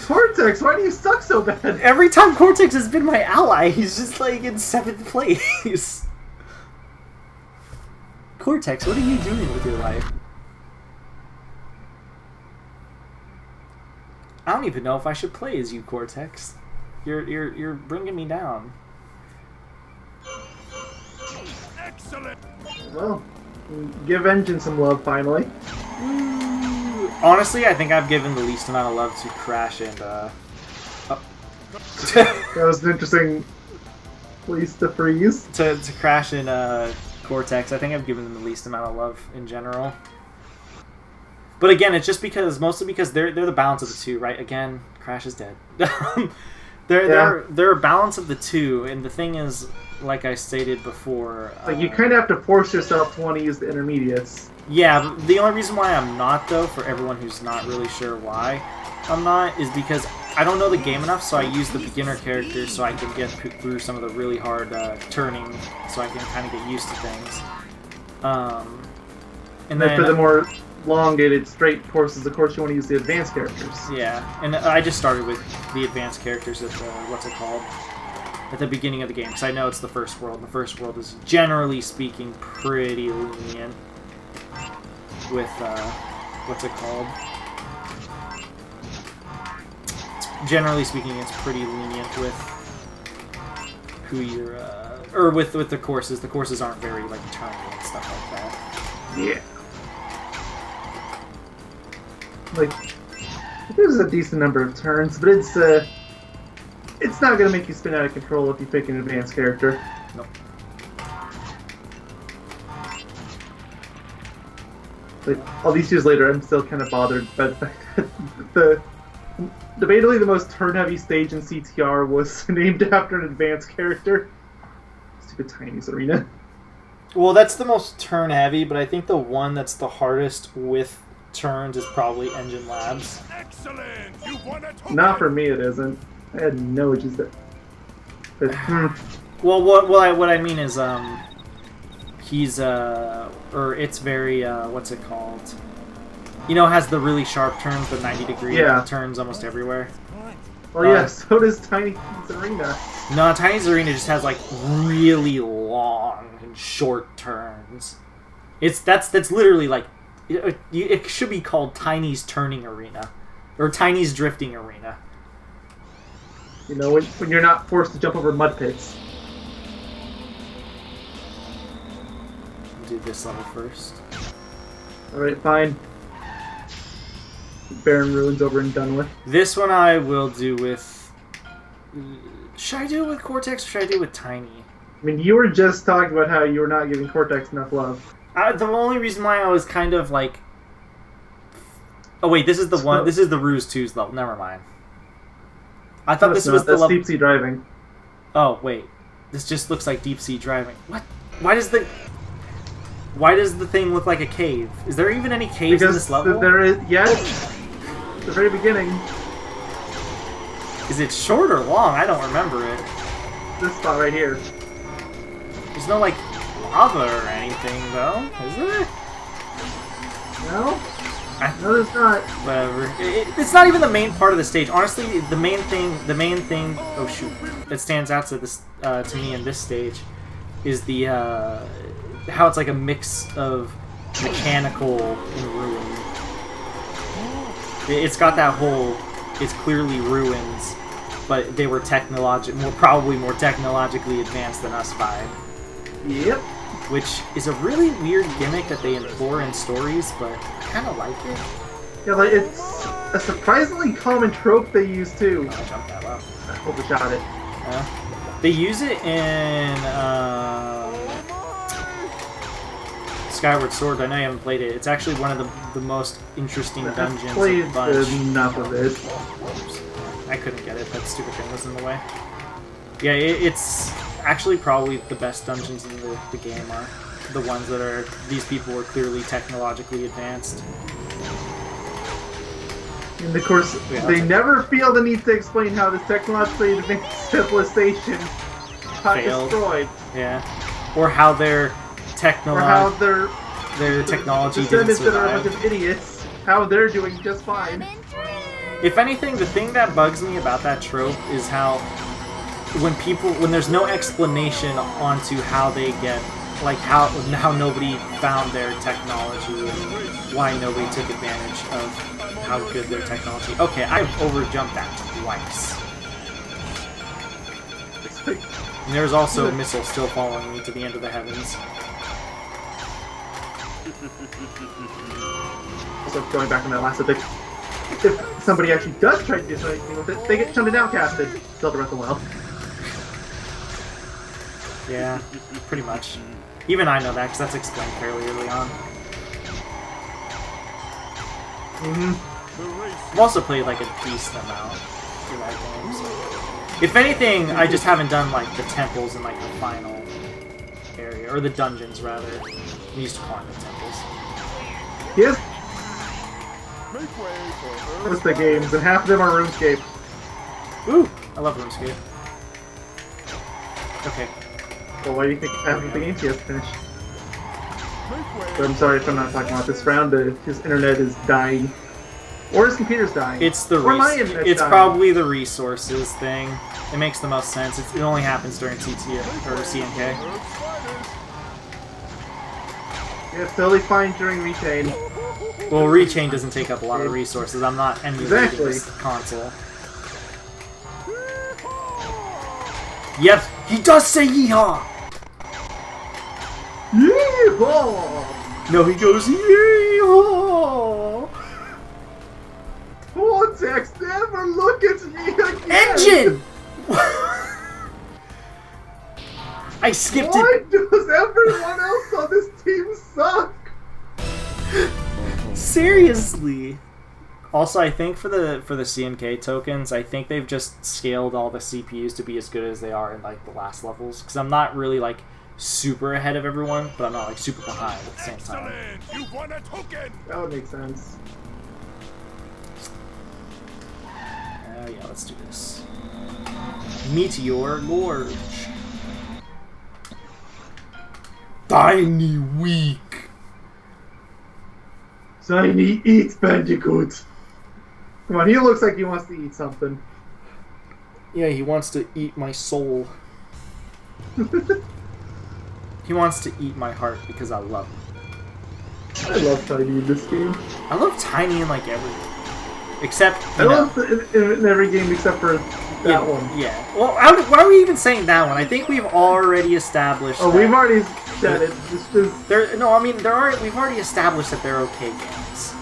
Cortex, why do you suck so bad? Every time Cortex has been my ally, he's just like in 7th place. Cortex, what are you doing with your life? I don't even know if I should play as you, Cortex. You're bringing me down. Excellent. Well, give Engine some love finally. Honestly, I think I've given the least amount of love to Crash and That was an interesting place to freeze. to Crash and Cortex. I think I've given them the least amount of love in general. But again, it's just mostly because they're the balance of the two, right? Again, Crash is dead. They're a balance of the two, and the thing is, like I stated before, Like, you kind of have to force yourself to want to use the intermediates. yeah. The only reason why I'm not, though, for everyone who's not really sure why I'm not, is because I don't know the game enough. So I use the beginner characters so I can get through some of the really hard turning, so I can kind of get used to things. And then for the more elongated straight courses, of course, you want to use the advanced characters. yeah, and I just started with the advanced characters at the at the beginning of the game, because I know it's the first world. And the first world is, generally speaking, pretty lenient with generally speaking, it's pretty lenient with who you're or with the courses. The courses aren't very like turny and stuff like that. Yeah. Like, there's a decent number of turns, but it's not gonna make you spin out of control if you pick an advanced character. Nope. Like, all these years later, I'm still kind of bothered by the fact that debatably the most turn-heavy stage in CTR was named after an advanced character. Stupid Tiny's Arena. Well, that's the most turn-heavy, but I think the one that's the hardest with turns is probably Engine Labs. Excellent. You won it. Not for me, it isn't. I had no issues there. But, Well, what I mean is, he's or it's very what's it called? You know, has the really sharp turns, the 90-degree turns almost everywhere. Well, yeah, so does Tiny's Arena. No, Tiny's Arena just has like really long and short turns. That's literally like it should be called Tiny's Turning Arena or Tiny's Drifting Arena. You know, when you're not forced to jump over mud pits. I'll do this level first. Alright, fine. Barren Ruins over and done with. This one I will do with... Should I do it with Cortex or should I do it with Tiny? I mean, you were just talking about how you were not giving Cortex enough love. The only reason why I was kind of like... Oh wait, this is the one... This is the Ruse 2's level. Never mind. I thought this was the level... deep sea driving. Oh, wait. This just looks like deep sea driving. What? Why does the thing look like a cave? Is there even any caves in this level? There is, yes. At the very beginning. Is it short or long? I don't remember it. This spot right here. There's no, like, lava or anything, though. Is there? No? No, there's not. Whatever. It's not even the main part of the stage. Honestly, the main thing, oh shoot, that stands out to this, to me in this stage is the, how it's like a mix of mechanical and ruin. It's got that whole, it's clearly ruins, but they were probably more technologically advanced than us vibe. Yep. Which is a really weird gimmick that they implore in stories, but I kind of like it. Yeah, like it's a surprisingly common trope they use too. Oh, I jumped that well. I overshot it. They use it in Skyward Sword. I know you haven't played it. It's actually one of the most interesting dungeons. I've played of the bunch. enough of it. I couldn't get it. That stupid thing was in the way. Yeah, it's actually probably the best dungeons in the game are the ones that are, these people were clearly technologically advanced. And of course, they never feel the need to explain how this technologically advanced civilization got Failed. destroyed. Yeah. Or how their Or how their technology didn't descendants that are a survive. bunch of idiots, how they're doing just fine. If anything, the thing that bugs me about that trope is how when there's no explanation onto how they get, like how nobody found their technology and why nobody took advantage of how good their technology. Okay, I've overjumped that twice. And there's also a missile still following me to the end of the heavens. Also, going back on that last subject, if somebody actually does try to do something with it, they get shunned and outcasted. Zelda Breath of the Wild. Yeah, pretty much. Even I know that, because that's explained fairly early on. I've also played like a decent amount through that game, so... If anything, I just haven't done like the temples in like the final area, or the dungeons rather. We used to call them the temples. Yes. What's the games, and half of them are RuneScape. Ooh, I love RuneScape. Okay. Well, why do you think half of the games he has to finish? But I'm sorry if I'm not talking about this round. His internet is dying. Or his computer's dying. It's the or my internet's it's dying. probably the resources thing. It makes the most sense. It only happens during TTF or CNK. Yeah, it's totally fine during Rechain. Well, Rechain doesn't take up a lot of resources. I'm not emulating this console. Yep, he does say yeehaw! Yeehaw! No, he goes yeehaw! Vortex, never look at me again! Engine! I skipped it. Why does everyone else on this team suck? Seriously. Also, I think for the CNK tokens, I think they've just scaled all the CPUs to be as good as they are in like the last levels. Because I'm not really like super ahead of everyone, but I'm not like super behind at the same time. You won a token. That would make sense. Yeah, let's do this. Meteor Gorge. Tiny weak. Tiny eats Bandicoot. Come on, he looks like he wants to eat something. Yeah, he wants to eat my soul. He wants to eat my heart because I love him. I love Tiny in this game. I love Tiny in like everything. Except, I love in every game except for that one. Yeah. Well, why are we even saying that one? I think we've already established. Oh, that we've already said it. We've already established that they're okay games.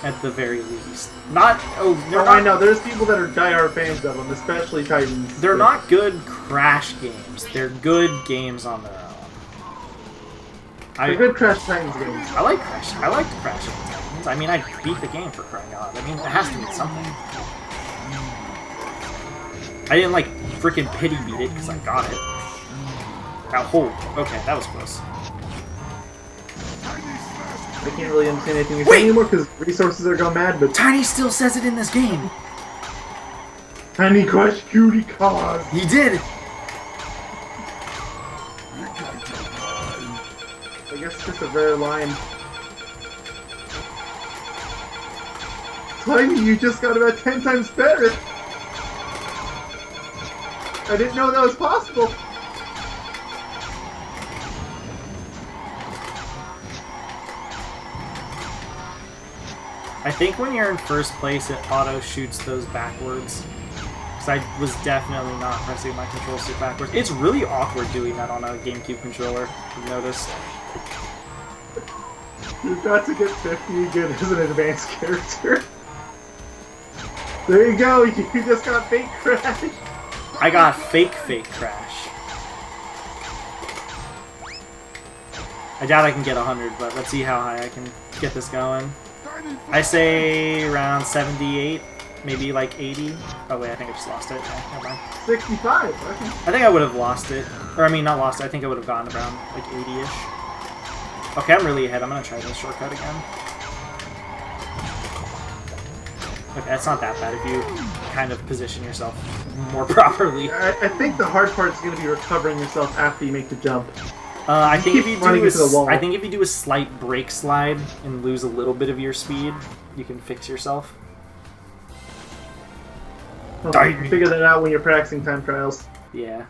At the very least. Not. I know. There's people that are diehard fans of them, especially Titans. They're not good Crash games. They're good games on their own. They're good Crash Titans games. I like Crash. I like the Crash Titans. I mean, I beat the game for crying out loud. I mean, it has to mean something. I didn't like freaking pity beat it because I got it. Oh, okay, that was close. I can't really understand anything you're saying anymore because resources are gone mad, but... Tiny still says it in this game! Tiny Crush Cutie Cause. He did! I guess it's just a rare line. Tiny, you just got about 10 times better. I didn't know that was possible. I think when you're in first place, it auto shoots those backwards. Because I was definitely not pressing my control stick backwards. It's really awkward doing that on a GameCube controller, I've noticed. You've got to get 50 again as an advanced character. There you go, you just got fake crash. I got fake crash. I doubt I can get 100, but let's see how high I can get this going. I say around 78, maybe like 80. Oh wait, I think I just lost it. Yeah, never mind. 65. I think I would have lost it. Or I mean, not lost it. I think I would have gotten around like 80-ish. Okay, I'm really ahead. I'm going to try this shortcut again. Okay, that's not that bad if you kind of position yourself more properly. I think the hard part is going to be recovering yourself after you make the jump. I think if you do I think if you do a slight brake slide and lose a little bit of your speed, you can fix yourself. Okay, you can figure that out when you're practicing time trials. Yeah.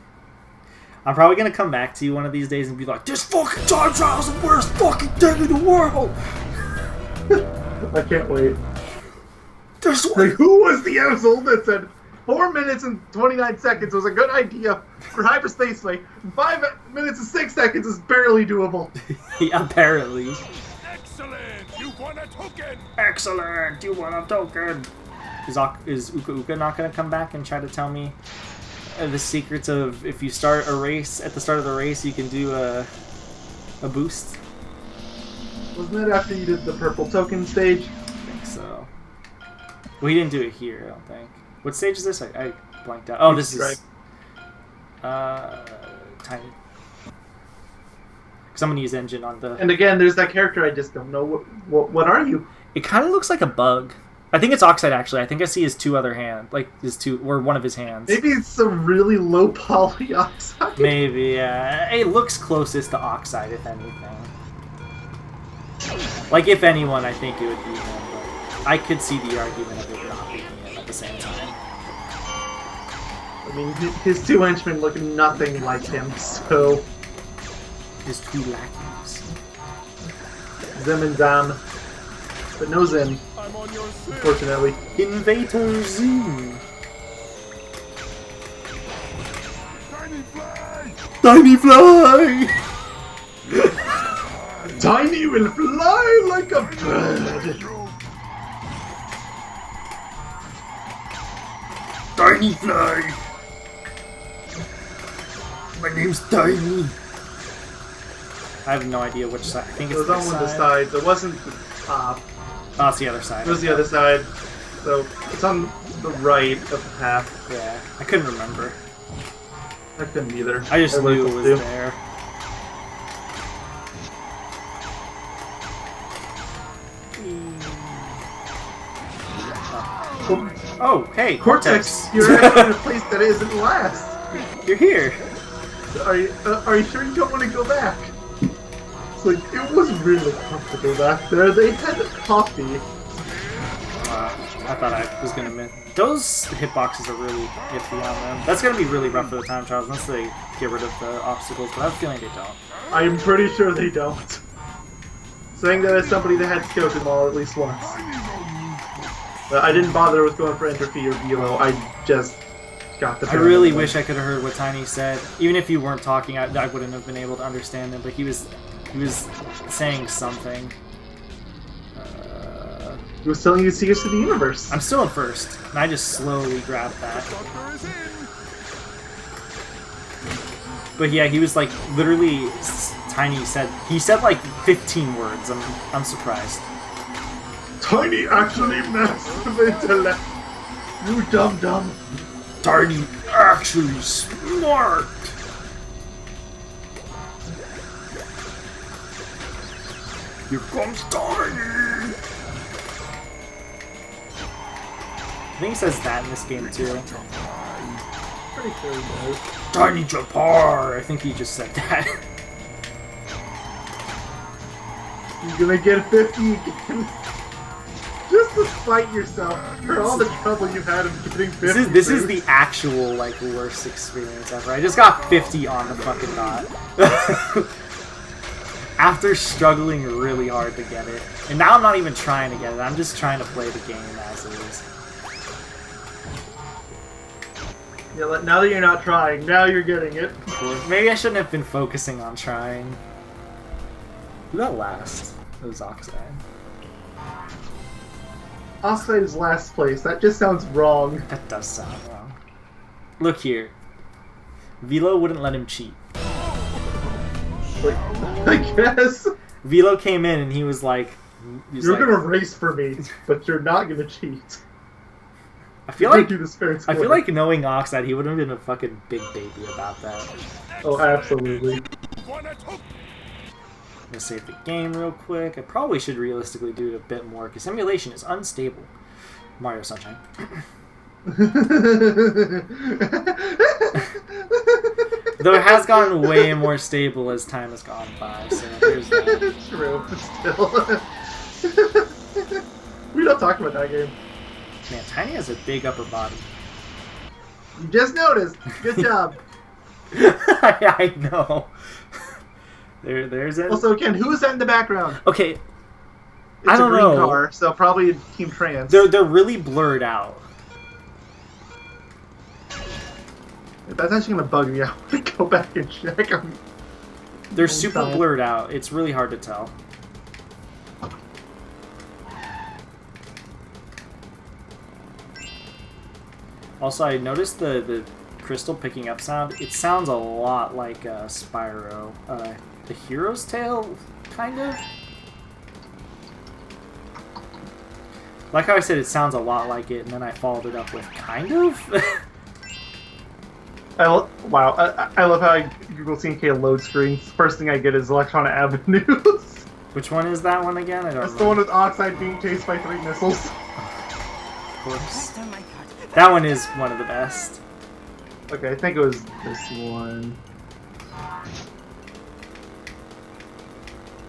I'm probably gonna come back to you one of these days and be like, "This fucking time trial is the worst fucking thing in the world." I can't wait. This Like, who was the asshole that said 4 minutes and 29 seconds was a good idea for hyperspace play? 5 minutes and 6 seconds is barely doable. Yeah, apparently. Excellent! You won a token! Excellent! You won a token! Is Uka Uka not gonna come back and try to tell me the secrets of if you start a race, at the start of the race, you can do a boost? Wasn't it after you did the purple token stage? I think so. Well, he didn't do it here, I don't think. What stage is this? I blanked out. Oh, this is... tiny. Because I'm going to use engine on the... And again, there's that character I just don't know. What are you? It kind of looks like a bug. I think it's Oxide, actually. I think I see his two other hands. Like, his two... Or one of his hands. Maybe it's some really low poly Oxide? Maybe, yeah. It looks closest to Oxide, if anything. Like, if anyone, I think it would be him. But I could see the argument of it not being him at the same time. I mean, his two henchmen look nothing like him, so... His two lackeys. Zim and Zam. But no Zim, I'm on your side. unfortunately. Invader Zoom. Tiny fly! Tiny fly! Tiny will fly like a bird! Tiny fly! My name's Tiny. I have no idea which side. I think It it's was on one of the sides. It wasn't the top. Oh, it's the other side. It was the other side. So it's on the right of the path. Yeah, I couldn't remember. I couldn't either. I just learned knew it what was to do. there. Oh, hey, Cortex! You're actually in a place that isn't last. You're here. Are you sure you don't want to go back? It's like, it was really comfortable back there. They had coffee. I thought I was gonna miss. Those hitboxes are really iffy on them. That's gonna be really rough for the time trials once they get rid of the obstacles, but I have a feeling they don't. I'm pretty sure they don't. Saying that as somebody that had scoped them all at least once. But I didn't bother with going for entropy or velo. I just got the. I really wish I could have heard what Tiny said. Even if you weren't talking, I wouldn't have been able to understand him. But he was saying something. He was telling you secrets to the universe. I'm still in first, and I just slowly grabbed that. Doctor is in! But yeah, he was like literally. Tiny said like 15 words. I'm surprised. Tiny actually massive intellect. You dumb dumb. Tiny actually smart. Here comes Tiny. I think he says that in this game too. Pretty sure he does. Tiny Japar! I think he just said that. You're gonna get 50 again. Just to spite yourself for all the trouble you've had in getting 50. This is the actual, like, worst experience ever. I just got 50 on the fucking dot. After struggling really hard to get it. And now I'm not even trying to get it, I'm just trying to play the game as it is. Yeah, now that you're not trying, now you're getting it. Maybe I shouldn't have been focusing on trying. Who got last? It was Oxide. Oxide is last place. That just sounds wrong. That does sound wrong. Look here. Velo wouldn't let him cheat. Like, I guess. Velo came in and he was like... You're gonna race for me, but you're not gonna cheat. I feel like knowing Oxide, he would have been a fucking big baby about that. Oh, absolutely. I'm gonna save the game real quick. I probably should realistically do it a bit more because simulation is unstable. Mario Sunshine. Though it has gotten way more stable as time has gone by, so there's that. True, but still. We don't talk about that game. Man, Tiny has a big upper body. You just noticed. Good job. I know. There's it. Also, Ken, who is that in the background? Okay. It's I don't a green know. car, so probably Team Trans. They're really blurred out. That's actually gonna bug me. I want to go back and check them. They're super blurred out. It's really hard to tell. Also, I noticed the crystal picking up sound. It sounds a lot like Spyro. The Hero's Tale, kind of? Like how I said, it sounds a lot like it, and then I followed it up with kind of? Wow, I love how I Google CNK load screens. First thing I get is Electronic Avenues. Which one is that one again? I don't That's remember. the one with Oxide being chased by 3 missiles. Of course. That one is one of the best. Okay, I think it was this one.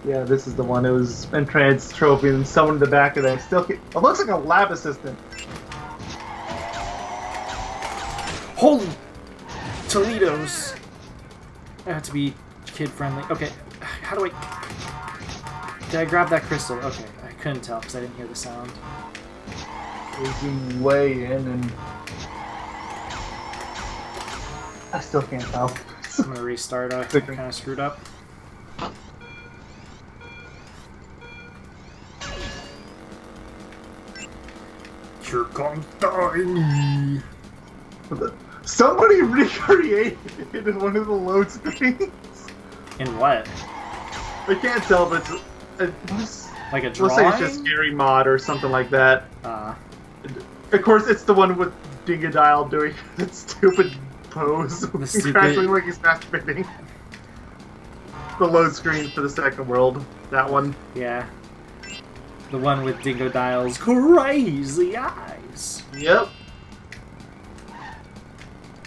Yeah, this is the one. It was Entrance Trophy and someone in the back of that. Still, it looks like a lab assistant. Holy Toledo's! I have to be kid friendly. Okay, how do I? Did I grab that crystal? Okay, I couldn't tell because I didn't hear the sound. Zoom way in and I still can't tell. I'm gonna restart. I kind of screwed up. Here comes Tiny. Somebody recreated one of the load screens. In what? I can't tell, but it's Like a let's drawing? say it's just scary mod or something like that. Of course, it's the one with Dingodile doing that stupid pose, crashing like he's masturbating. The load screen for the second world, that one. Yeah. The one with Dingodile's crazy eyes. Yep.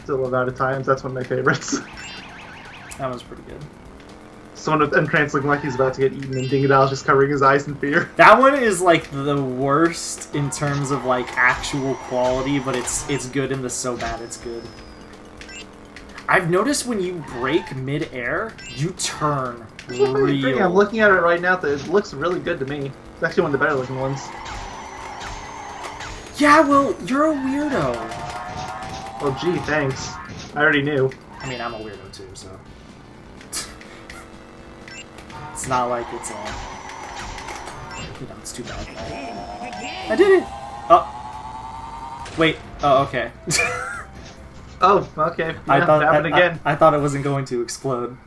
Still love Out of Times, that's one of my favorites. That was pretty good. Someone with Entrance looking like he's about to get eaten and Dingodile's just covering his eyes in fear. That one is like the worst in terms of like actual quality, but it's good in the so bad it's good. I've noticed when you break mid-air, you turn real. I'm looking at it right now, it looks really good to me. It's actually one of the better looking ones. Yeah, well, you're a weirdo. Well, gee, thanks. I already knew. I mean, I'm a weirdo too, so... It's not like it's you know, it's too bad. I did it! Oh. Wait. Oh, okay. Oh, okay. Yeah, I thought happened again. I thought it wasn't going to explode.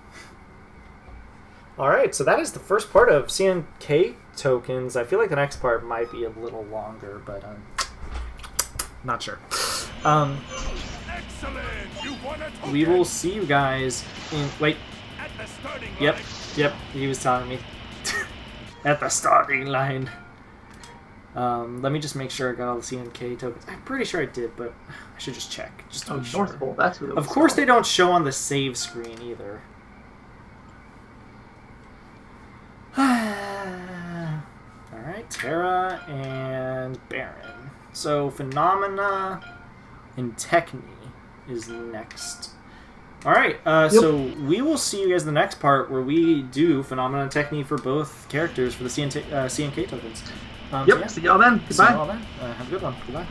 Alright, so that is the first part of CNK tokens. I feel like the next part might be a little longer, but not sure. We will see you guys in... Wait. Yep, he was telling me. At the starting line. Let me just make sure I got all the CNK tokens. I'm pretty sure I did, but I should just check. Just to Oh, be sure. North Pole. That's what it was. Of course, called. they don't show on the save screen either. Alright, Terra and Baron. So, Phenomena and Techni is next. Alright, so we will see you guys in the next part where we do Phenomena and Techni for both characters for the CNK tokens. Yep, see y'all then. See you Goodbye. all then. Have a good one. Goodbye.